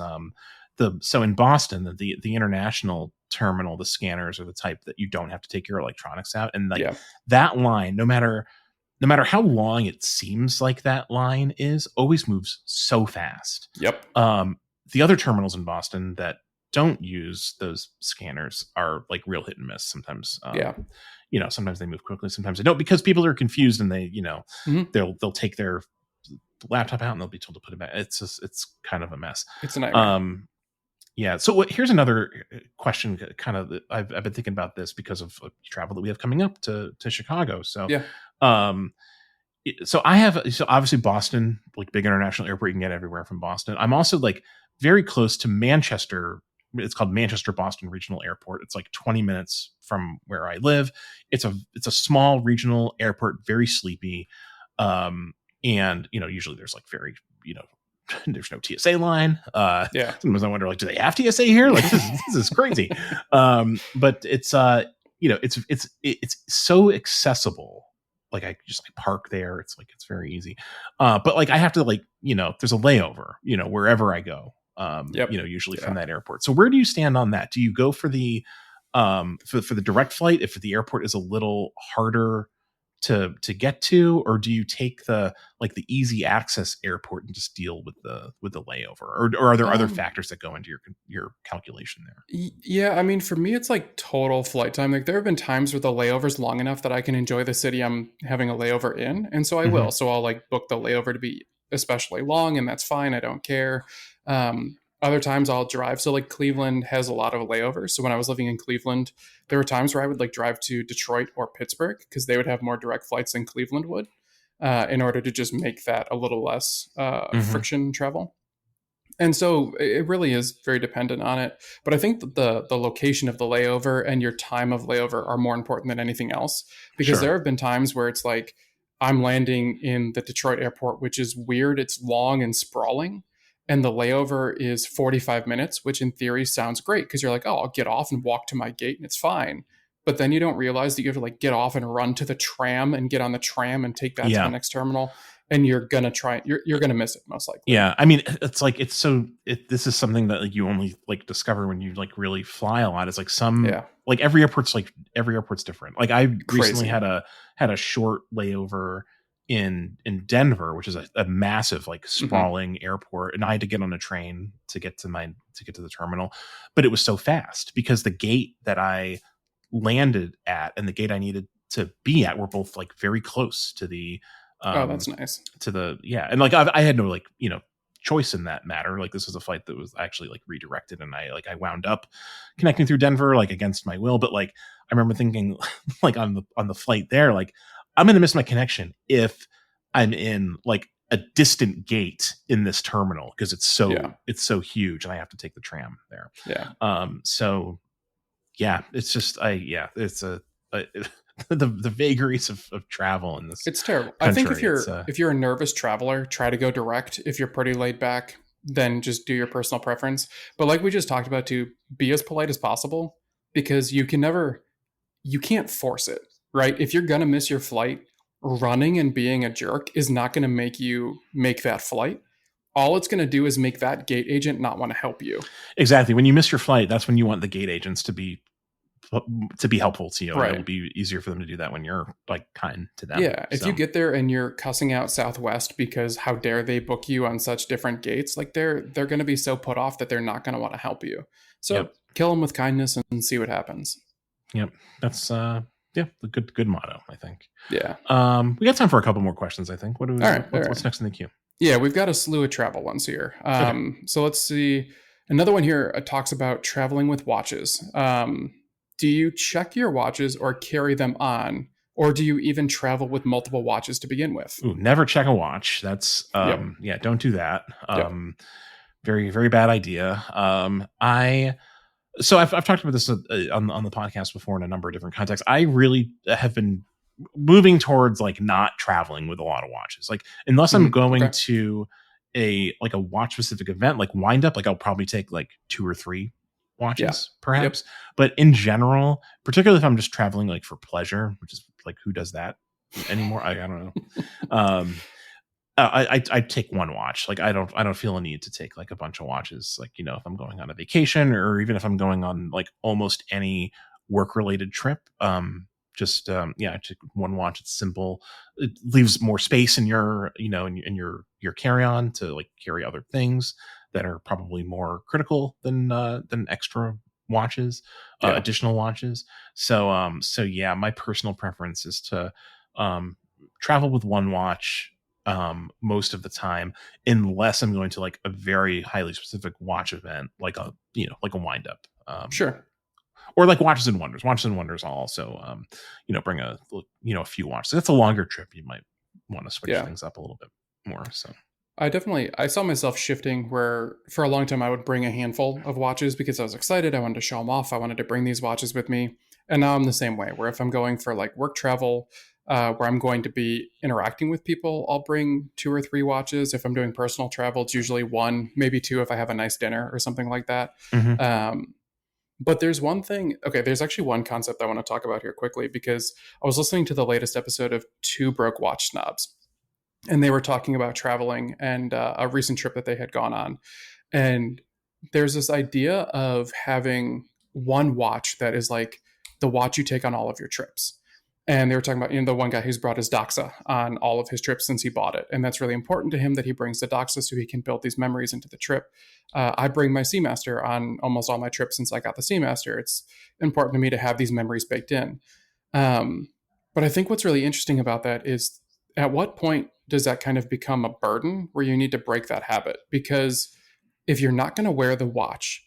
the so in Boston the international terminal, the scanners are the type that you don't have to take your electronics out, and like Yeah. that line, no matter how long it seems like that line is, always moves so fast. Yep. um the other terminals in Boston that don't use those scanners are like real hit and miss sometimes. Yeah. Sometimes they move quickly, sometimes they don't, because people are confused and they, Hmm. they'll take their laptop out and they'll be told to put it back. It's kind of a mess. It's a nightmare. Yeah. So here's another question. Kind of, I've been thinking about this because of travel that we have coming up to Chicago. So, Yeah. um, so obviously Boston, like big international airport, you can get everywhere from Boston. I'm also like very close to Manchester. It's called Manchester Boston Regional Airport. It's like 20 minutes from where I live. It's a small regional airport, very sleepy. And usually there's like very, there's no TSA line. Yeah. Sometimes I wonder, like, do they have TSA here? Like, this is crazy. But it's so accessible. Like I just like park there. It's very easy. But like I have to like, there's a layover, wherever I go. Yep. Usually from Yeah. that airport. So where do you stand on that? Do you go for the for the direct flight if the airport is a little harder to get to, or do you take the easy access airport and just deal with the layover, or are there other Um, factors that go into your calculation there? Yeah, I mean, for me, it's like total flight time. Like, there have been times where the layover's long enough that I can enjoy the city I'm having a layover in. And so I will. Hmm. So I'll like book the layover to be especially long, and that's fine. I don't care. Other times I'll drive. So, like, Cleveland has a lot of layovers. So when I was living in Cleveland, there were times where I would like drive to Detroit or Pittsburgh because they would have more direct flights than Cleveland would, in order to just make that a little less Hmm. friction travel. And so it really is very dependent on it. But I think that the location of the layover and your time of layover are more important than anything else, because there Sure. have been times where it's like I'm landing in the Detroit airport, which is weird. It's long and sprawling. And the layover is 45 minutes, which in theory sounds great because you're like, oh, I'll get off and walk to my gate and it's fine. But then you don't realize that you have to like get off and run to the tram and get on the tram and take that to the Yeah. next terminal. And you're gonna miss it most likely. Yeah, I mean, it's like this is something that like you only like discover when you like really fly a lot. It's like Yeah. every airport's different. Like I recently Crazy. had a short layover in Denver, which is a massive like Hmm. sprawling airport, and I had to get on a train to get to the terminal, but it was so fast because the gate that I landed at and the gate I needed to be at were both like very close Oh, um that's nice. to the yeah, and like I had no like choice in that matter. Like this was a flight that was actually like redirected, and I wound up connecting through Denver like against my will. But like I remember thinking like on the flight there, like I'm gonna miss my connection if I'm in like a distant gate in this terminal because Yeah. it's so huge and I have to take the tram there. Yeah. So yeah, it's just I the vagaries of travel in this It's terrible. I think country. It's if you're a nervous traveler, try to go direct. If you're pretty laid back, then just do your personal preference. But like we just talked about too, be as polite as possible, because you can't force it, right? If you're gonna miss your flight, running and being a jerk is not gonna make you make that flight. All it's gonna do is make that gate agent not want to help you. exactly when you miss your flight, that's when you want the gate agents to be helpful to you, and it'll Right. be easier for them to do that when you're like kind to them. Yeah, if you So get there and you're cussing out Southwest because how dare they book you on such different gates, like they're going to be so put off that they're not going to want to help you. yep, So kill them with kindness and see what happens. yep, that's yeah, the good motto, I think. Yeah. We got time for a couple more questions, I think. All right. All right. What's next in the queue? Yeah, we've got a slew of travel ones here. Okay. So let's see. Another one here talks about traveling with watches. Do you check your watches or carry them on, or do you even travel with multiple watches to begin with? Ooh, never check a watch. That's Yep. yeah, don't do that. Yep. Very very bad idea. I so I've talked about this on the podcast before in a number of different contexts. I really have been moving towards like not traveling with a lot of watches. Like unless I'm going Okay. to a watch specific event like wind up, like I'll probably take like two or three Yeah. watches Yep. perhaps. But in general, particularly if I'm just traveling like for pleasure, which is like who does that anymore? I don't know. Um, I take one watch. Like I don't feel a need to take like a bunch of watches. Like if I'm going on a vacation or even if I'm going on like almost any work related trip. Just yeah, I take one watch. It's simple. It leaves more space in your your carry on to like carry other things that are probably more critical than extra watches, Yeah. additional watches. So yeah, my personal preference is to um travel with one watch most of the time, unless I'm going to like a very highly specific watch event, like a like a wind up, Sure. or like watches and wonders. I'll also bring a few watches. If it's a longer trip, you might want to switch Yeah. things up a little bit more. So I saw myself shifting where for a long time I would bring a handful of watches because I was excited. I wanted to show them off. I wanted to bring these watches with me. And now I'm the same way, where if I'm going for like work travel, where I'm going to be interacting with people, I'll bring two or three watches. If I'm doing personal travel, it's usually one, maybe two if I have a nice dinner or something like that. mhm. Um, but there's one thing, okay, there's actually one concept I want to talk about here quickly because I was listening to the latest episode of Two Broke Watch Snobs, and they were talking about traveling and a recent trip that they had gone on. And there's this idea of having one watch that is like the watch you take on all of your trips. And they were talking about, the one guy who's brought his Doxa on all of his trips since he bought it. And that's really important to him that he brings the Doxa so he can build these memories into the trip. I bring my Seamaster on almost all my trips since I got the Seamaster. It's important to me to have these memories baked in. But I think what's really interesting about that is, at what point does that kind of become a burden where you need to break that habit? Because if you're not going to wear the watch,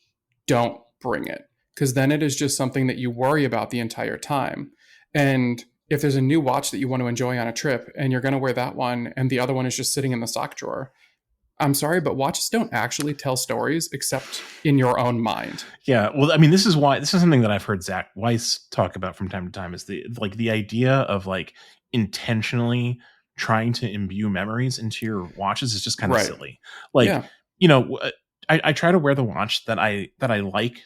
don't bring it, because then it is just something that you worry about the entire time. And if there's a new watch that you want to enjoy on a trip and you're going to wear that one and the other one is just sitting in the sock drawer, I'm sorry, but watches don't actually tell stories except in your own mind. Yeah. Well, I mean, this is something that I've heard Zach Weiss talk about from time to time, is the idea of like intentionally trying to imbue memories into your watches is just kind of Right. silly. Like, Yeah. I try to wear the watch that I like,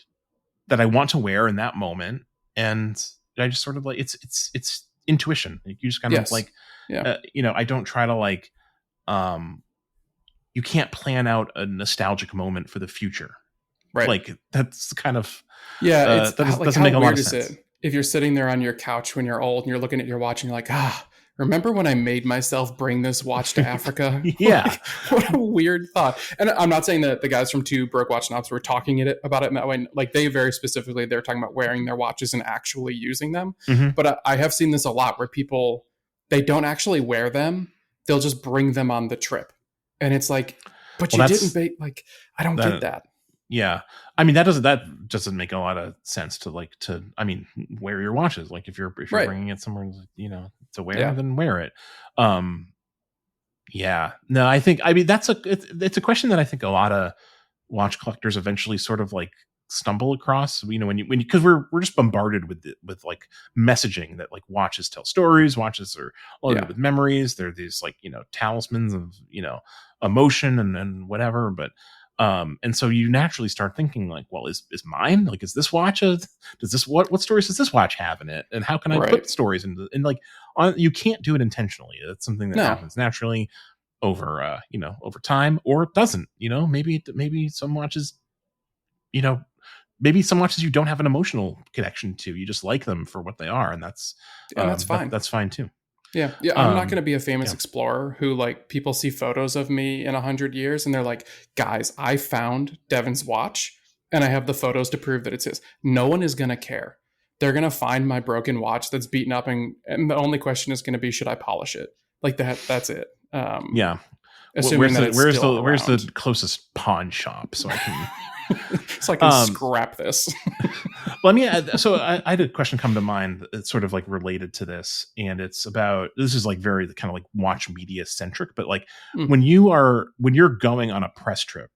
that I want to wear in that moment. And I just sort of like, it's intuition. Like, you just kind of Yes. like, Yeah. I don't try to like, you can't plan out a nostalgic moment for the future. Right. Like, that's kind of, Yeah. It's that like, doesn't how make a lot weird of is sense. it if you're sitting there on your couch when you're old and you're looking at your watch and you're like, remember when I made myself bring this watch to Africa? Yeah. Like, what a weird thought. And I'm not saying that the guys from Two Broke Watch Snobs were talking about it in that way. Like, they very specifically, they're talking about wearing their watches and actually using them. Mm-hmm. But I have seen this a lot where people, they don't actually wear them. They'll just bring them on the trip. And it's like, but Well, you didn't like, I don't get that. Yeah. I mean, that doesn't make a lot of sense I mean, wear your watches. Like, if you're Right. bringing it somewhere, to wear, Yeah. then wear it. Yeah. No, I mean, it's a question that I think a lot of watch collectors eventually sort of like stumble across, because we're just bombarded with like messaging that like watches tell stories, watches are loaded with memories. They're these like, talismans of, emotion and whatever. But and so you naturally start thinking like, well, is mine, like, is this watch what stories does this watch have in it, and how can I put stories into, and like, you can't do it intentionally. It's something that happens naturally over over time, or it doesn't. Maybe some watches, maybe some watches you don't have an emotional connection to. You just like them for what they are, and that's fine. That's fine too. Yeah. I'm not going to be a famous explorer who, like, people see photos of me in 100 years and they're like, guys, I found Devin's watch and I have the photos to prove that it's his. No one is going to care. They're going to find my broken watch that's beaten up, and the only question is going to be, should I polish it? Like that. That's it. Yeah. Assuming where's the closest pawn shop so I can so I can scrap this. Well, I mean, so I had a question come to mind that's sort of like related to this, and it's about, this is like very kind of like watch media centric, but like when you're going on a press trip,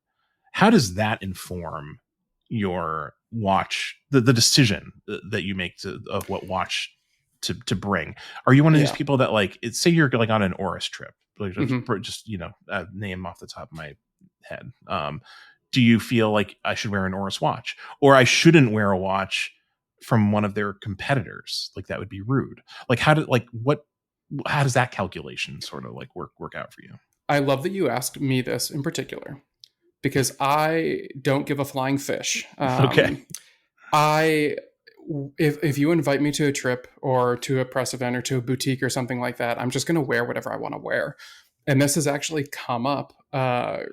how does that inform your watch, the decision that you make of what watch to bring? Are you one of these people that, like, say you're like on an Oris trip, like just name off the top of my head, do you feel like I should wear an Oris watch, or I shouldn't wear a watch from one of their competitors? Like, that would be rude. Like, how does that calculation sort of like work out for you? I love that you asked me this in particular, because I don't give a flying fish. Okay. If you invite me to a trip or to a press event or to a boutique or something like that, I'm just going to wear whatever I want to wear. And this has actually come up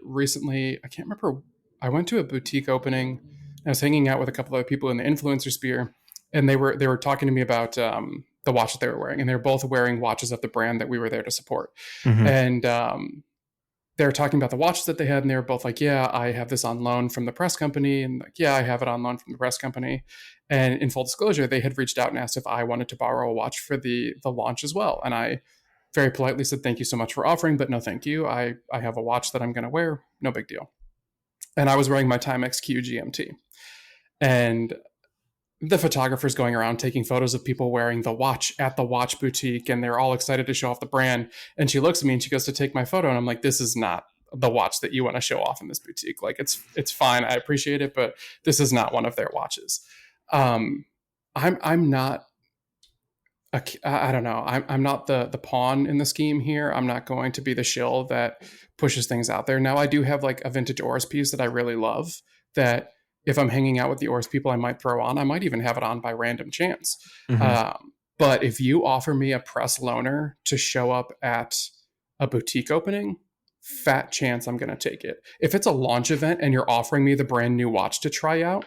recently. I can't remember. I went to a boutique opening. I was hanging out with a couple of people in the influencer sphere, and they were talking to me about the watch that they were wearing, and they were both wearing watches of the brand that we were there to support. Mm-hmm. And they were talking about the watches that they had, and they were both like, yeah, I have this on loan from the press company, and like, yeah, I have it on loan from the press company. And in full disclosure, they had reached out and asked if I wanted to borrow a watch for the launch as well. And I very politely said, thank you so much for offering, but no thank you. I have a watch that I'm going to wear. No big deal. And I was wearing my Timex Q GMT. And the photographer's going around taking photos of people wearing the watch at the watch boutique, and they're all excited to show off the brand. And she looks at me and she goes to take my photo, and I'm like, this is not the watch that you want to show off in this boutique. Like, it's fine, I appreciate it, but this is not one of their watches. I'm not I don't know. I'm not the pawn in the scheme here. I'm not going to be the shill that pushes things out there. Now, I do have like a vintage Oris piece that I really love, that if I'm hanging out with the Oris people, I might throw on. I might even have it on by random chance. Mm-hmm. But if you offer me a press loaner to show up at a boutique opening, fat chance I'm going to take it. If it's a launch event and you're offering me the brand new watch to try out,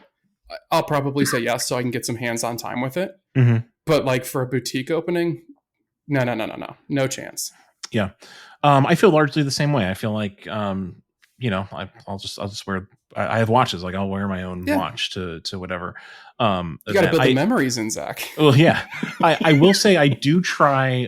I'll probably say yes so I can get some hands-on time with it. Mm-hmm. But like for a boutique opening, no chance. Yeah. I feel largely the same way. I feel like, I'll just wear, I have watches. Like I'll wear my own watch to whatever, you got to event. build the memories in, Zach. Well, yeah, I will say I do try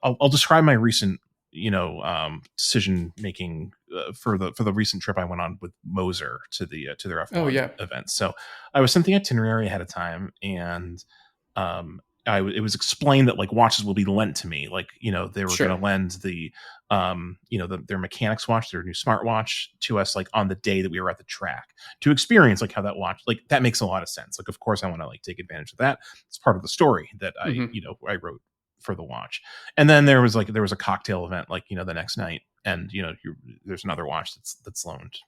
I'll describe my recent, decision making, for the recent trip I went on with Moser to their F1 event. So I was sent the itinerary ahead of time, and it was explained that like watches will be lent to me, like they were going to lend their mechanics watch, their new smartwatch, to us like on the day that we were at the track to experience like how that watch, like that makes a lot of sense. Like of course I want to like take advantage of that. It's part of the story that I wrote for the watch. And then there was a cocktail event like the next night, and there's another watch that's loaned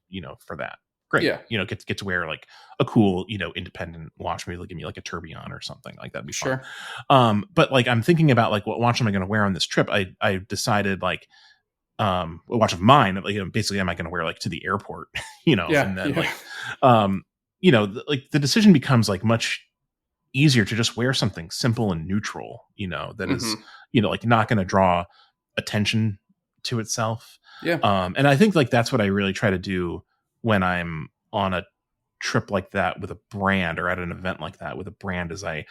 for that. Great. Yeah. Get to wear like a cool, independent watch. Maybe give me like a tourbillon or something like that'd be fun. But like I'm thinking about like what watch am I going to wear on this trip? I decided like a watch of mine, like, basically am I going to wear like to the airport, and then like like the decision becomes like much easier to just wear something simple and neutral, that is, like not going to draw attention to itself. And I think like that's what I really try to do when I'm on a trip like that with a brand, or at an event like that with a brand, is I'll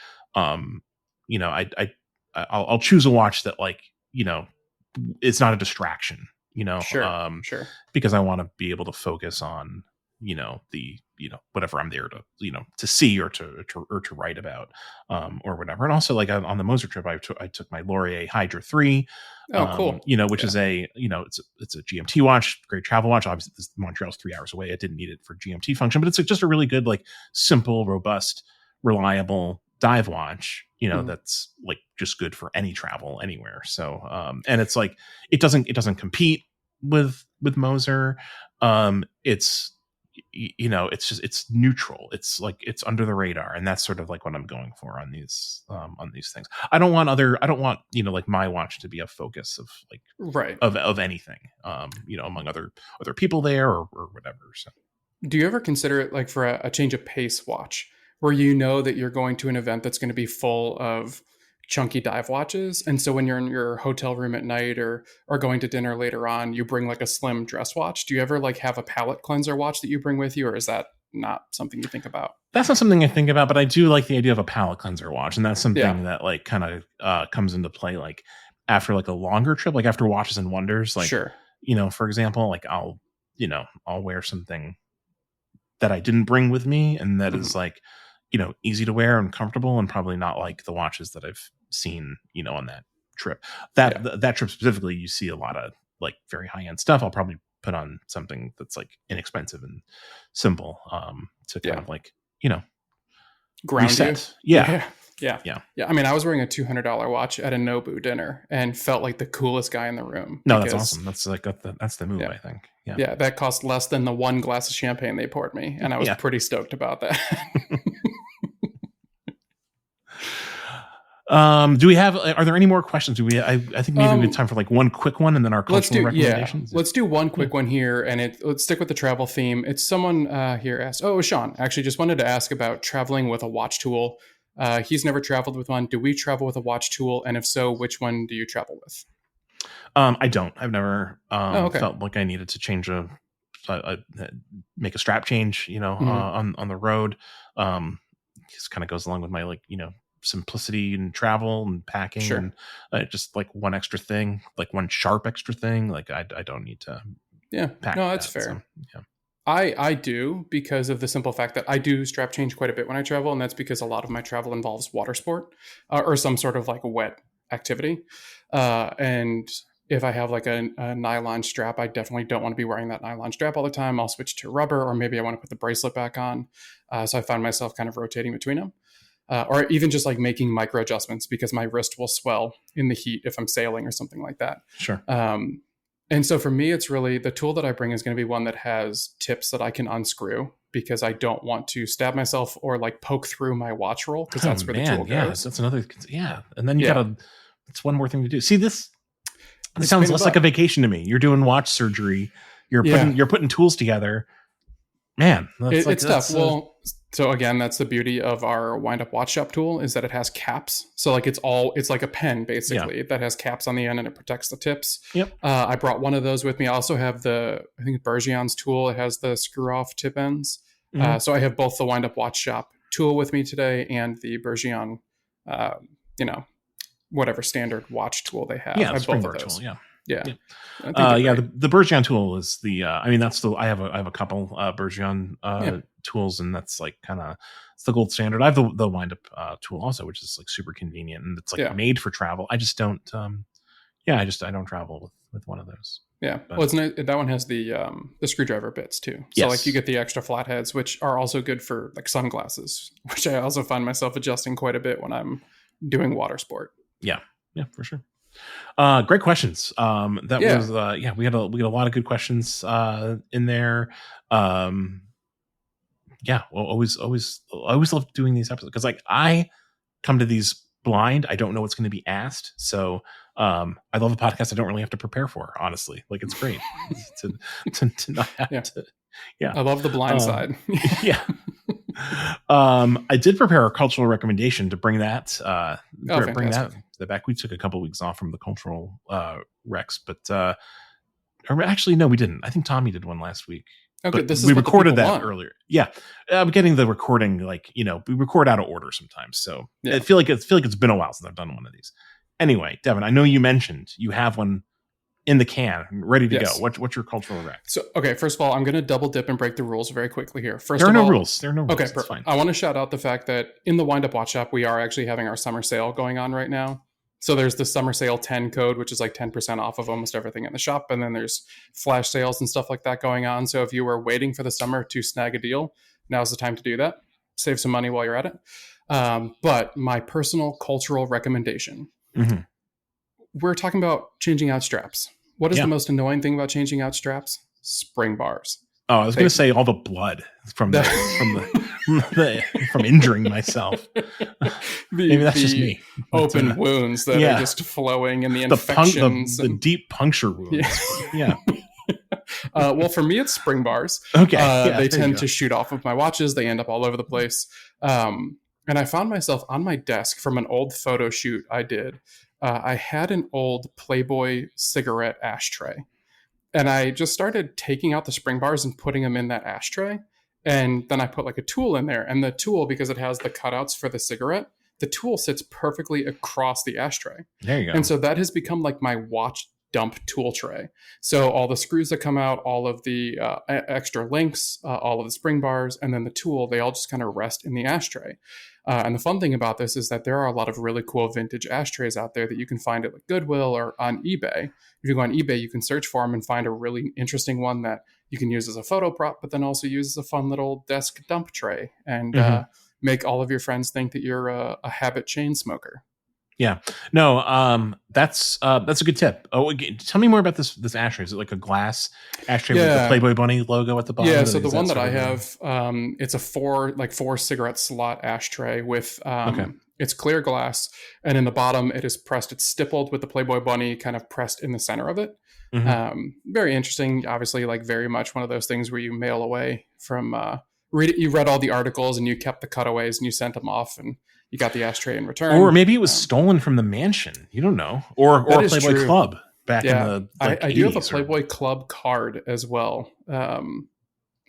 choose a watch that like, it's not a distraction, Sure. because I want to be able to focus on, the, whatever I'm there to, to see or to write about, or whatever. And also like on the Moser trip, I took my Laurier Hydra 3, cool. Which is a, it's a GMT watch, great travel watch. Obviously Montreal's 3 hours away. I didn't need it for GMT function, but it's just a really good, like simple, robust, reliable dive watch, that's like just good for any travel anywhere. So, and it's like, it doesn't compete with Moser. It's, it's neutral. It's like, it's under the radar. And that's sort of like what I'm going for on these things. I don't want, like my watch to be a focus of like, of anything, among other people there or whatever. So do you ever consider it like for a change of pace watch, where you know that you're going to an event that's going to be full of chunky dive watches, and so when you're in your hotel room at night or going to dinner later on, you bring like a slim dress watch? Do you ever like have a palate cleanser watch that you bring with you, or is that not something you think about? That's not something I think about, but I do like the idea of a palate cleanser watch, and that's something that like kind of comes into play like after like a longer trip, like after Watches and Wonders, like for example, like I'll wear something that I didn't bring with me, and that is like easy to wear and comfortable, and probably not like the watches that I've seen on that trip. That trip specifically, you see a lot of like very high end stuff. I'll probably put on something that's like inexpensive and simple, to kind of like ground reset. You. Yeah. I mean, I was wearing a $200 watch at a Nobu dinner and felt like the coolest guy in the room. No, that's awesome. That's like that's the move, I think. Yeah, that cost less than the one glass of champagne they poured me, and I was pretty stoked about that. Do we have? Are there any more questions? Do we? I think maybe we have time for like one quick one, and then our cultural recommendations. Let's do one quick one here, and let's stick with the travel theme. It's someone here asked. Oh, Sean actually just wanted to ask about traveling with a watch tool. He's never traveled with one. Do we travel with a watch tool, and if so, which one do you travel with? I don't. I've never felt like I needed to change make a strap change. On the road. Just kind of goes along with my like simplicity and travel and packing, and just like one extra thing, like one sharp extra thing. Like I don't need to. Pack that's fair. So, I do, because of the simple fact that I do strap change quite a bit when I travel, and that's because a lot of my travel involves water sport or some sort of like a wet activity, and if I have like a nylon strap, I definitely don't want to be wearing that nylon strap all the time. I'll switch to rubber, or maybe I want to put the bracelet back on. So I find myself kind of rotating between them, or even just like making micro adjustments because my wrist will swell in the heat if I'm sailing or something like that. Sure. And so for me, it's really the tool that I bring is going to be one that has tips that I can unscrew because I don't want to stab myself or like poke through my watch roll, because Oh that's where the man, tool yeah, goes. that's another. Yeah, and then you Yeah, gotta. It's one more thing to do. See this. This it's a pain sounds in the less like a butt. vacation to me. You're doing watch surgery. Yeah, You're putting tools together. Man, it's tough. that's Well, so again, that's the beauty of our wind up watch shop tool, is that it has caps. So like it's like a pen yeah. basically that has caps on the end and it protects the tips. Yep. I brought one of those with me. I also have I think Bergion's tool. It has the screw off tip ends. Mm-hmm. So I have both the wind up watch shop tool with me today and the Bergion, uh, you know, whatever standard watch tool they have. Yeah, I the have both of springboard tool. those. Yeah. Yeah, Yeah. I think they're Yeah, great. the Bergeon tool is the. I mean, that's the. I have a couple Bergeon Yeah, tools, and that's like kind of it's the gold standard. I have the wind up tool also, which is like super convenient, and it's like yeah. made for travel. I just don't. Yeah, I don't travel with one of those. Yeah, But well, it's nice. That one has the screwdriver bits too. So like you yes, get the extra flatheads, which are also good for like sunglasses, which I also find myself adjusting quite a bit when I'm doing water sport. yeah, yeah, for sure. Great questions. That Yeah, was yeah, we had a lot of good questions in there. Um, yeah, well, I always love doing these episodes because like I come to these blind. I don't know what's going to be asked. So I love a podcast I don't really have to prepare for, honestly. Like it's great to, to not have yeah. to. Yeah. I love the blind Um, side. yeah. I did prepare a cultural recommendation to bring that Oh, bring fantastic. that back. We took a couple weeks off from the cultural recs, but or actually no, we didn't. I think Tommy did one last week. Okay, But this we is what the recorded people that want. earlier. Yeah, I'm getting the recording. Like we record out of order sometimes, so I Yeah. feel like it's been a while since I've done one of these. Anyway, Devin, I know you mentioned you have one in the can, ready to go. Yes. What's your cultural rec? So okay, first of all, I'm going to double dip and break the rules very quickly here. First There are of no all, rules. There are no rules. okay, It's perfect. fine. I want to shout out the fact that in the Wind Up Watch Shop, we are actually having our summer sale going on right now. So there's the summer sale 10 code, which is like 10% off of almost everything in the shop. And then there's flash sales and stuff like that going on. So if you were waiting for the summer to snag a deal, now's the time to do that. Save some money while you're at it. But my personal cultural recommendation, Mm-hmm. we're talking about changing out straps. What is the Yeah. most annoying thing about changing out straps? Spring bars. Oh, I was going to say all the blood from from injuring myself. Maybe that's just me. Open wounds that are just flowing, and the infections, the deep puncture wounds. Yeah. Well, for me, it's spring bars. Okay. Yeah, they tend to shoot off of my watches. They end up all over the place. And I found myself on my desk from an old photo shoot I did. I had an old Playboy cigarette ashtray. And I just started taking out the spring bars and putting them in that ashtray. And then I put like a tool in there. And the tool, because it has the cutouts for the cigarette, the tool sits perfectly across the ashtray. There you go. And so that has become like my watch dump tool tray. So all the screws that come out, all of the extra links, all of the spring bars, and then the tool, they all just kind of rest in the ashtray. And the fun thing about this is that there are a lot of really cool vintage ashtrays out there that you can find at like Goodwill or on eBay. If you go on eBay, you can search for them and find a really interesting one that you can use as a photo prop, but then also use as a fun little desk dump tray and make all of your friends think that you're a habit chain smoker. Yeah. No, that's a good tip. Oh, tell me more about this ashtray. Is it like a glass ashtray with the Playboy Bunny logo at the bottom? Yeah, so the one that I have, it's a four cigarette slot ashtray with it's clear glass, and in the bottom it is pressed. It's stippled with the Playboy Bunny kind of pressed in the center of it. Mm-hmm. Very interesting. Obviously, like very much one of those things where you mail away from you read all the articles and you kept the cutaways and you sent them off and you got the ashtray in return. Or maybe it was stolen from the mansion. You don't know. Or a Playboy Club back in the I do have a Playboy Club card as well.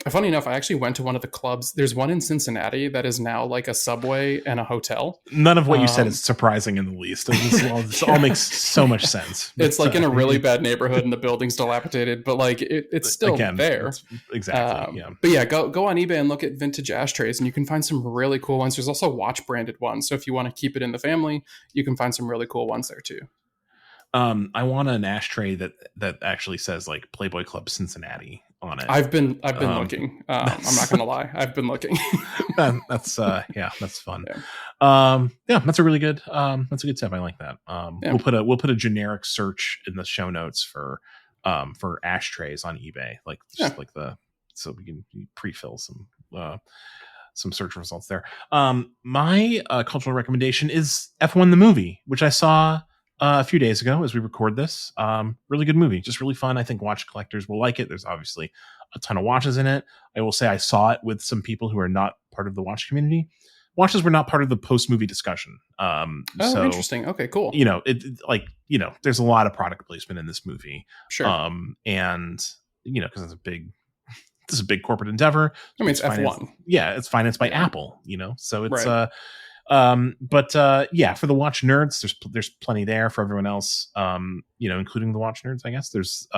Funny enough, I actually went to one of the clubs. There's one in Cincinnati that is now like a Subway and a hotel. None of what you said is surprising in the least. This all makes so much sense. It's like in a really bad neighborhood and the building's dilapidated, but like it's still there. Exactly. Yeah. But yeah, go on eBay and look at vintage ashtrays, and you can find some really cool ones. There's also watch branded ones, so if you want to keep it in the family, you can find some really cool ones there too. I want an ashtray that actually says like Playboy Club Cincinnati on it. I've been looking. I'm not gonna lie, I've been looking. That's fun. Yeah, that's a really good tip. I like that. We'll put a generic search in the show notes for ashtrays on eBay, like so we can pre-fill some some search results there. My cultural recommendation is F1 the movie, which I saw a few days ago as we record this. Really good movie, just really fun. I think watch collectors will like it. There's obviously a ton of watches in it. I will say I saw it with some people who are not part of the watch community. Watches were not part of the post movie discussion. So interesting. Okay, cool. There's a lot of product placement in this movie. Sure. And because this is a big corporate endeavor. I mean, it's F1. Yeah, it's financed by Apple. So it's Right. Yeah, for the watch nerds, there's plenty there. For everyone else, including the watch nerds, I guess there's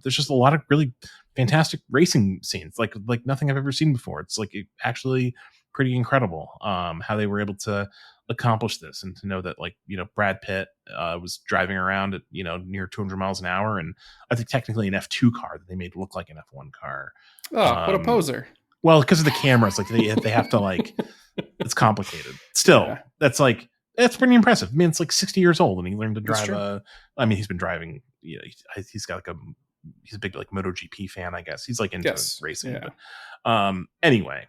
just a lot of really fantastic racing scenes, like nothing I've ever seen before. It's like actually pretty incredible how they were able to accomplish this, and to know that Brad Pitt was driving around at near 200 miles an hour, and I think technically an F2 car that they made look like an F1 car. Oh, what a poser. Well, because of the cameras, they have to it's complicated. Still, that's pretty impressive. I mean, it's 60 years old, and he learned to drive he's been driving. He's got he's a big MotoGP fan, I guess. He's into racing. Yeah. But anyway,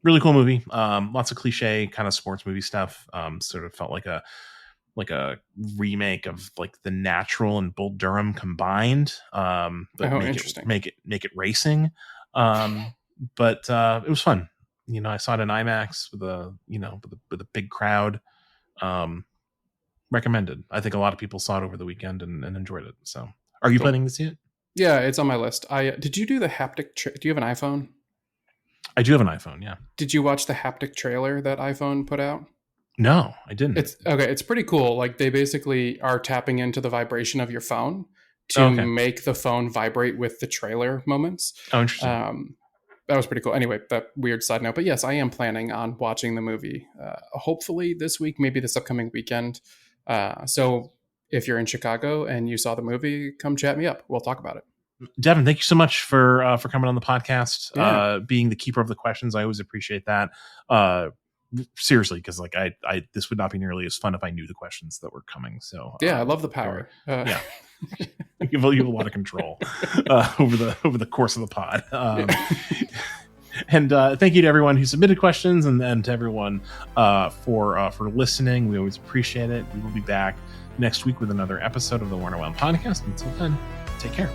really cool movie. Lots of cliche kind of sports movie stuff. Sort of felt like a remake of The Natural and Bull Durham combined. But interesting. Make it racing. But it was fun. I saw it in IMAX with a big crowd. Recommended. I think a lot of people saw it over the weekend and enjoyed it. So, are you planning to see it? Yeah, it's on my list. Did you do the haptic? Do you have an iPhone? I do have an iPhone. Yeah. Did you watch the haptic trailer that iPhone put out? No, I didn't. It's pretty cool. They basically are tapping into the vibration of your phone to make the phone vibrate with the trailer moments. Oh, interesting. That was pretty cool. Anyway, that weird side note. But yes, I am planning on watching the movie. Hopefully this week, maybe this upcoming weekend. So if you're in Chicago and you saw the movie, come chat me up. We'll talk about it. Devin, thank you so much for coming on the podcast, being the keeper of the questions. I always appreciate that. Seriously, because I this would not be nearly as fun if I knew the questions that were coming. So I love the power. Yeah, you have a lot of control over the course of the pod. And thank you to everyone who submitted questions, and to everyone for listening. We always appreciate it. We will be back next week with another episode of the Warner Wild podcast. Until then, take care.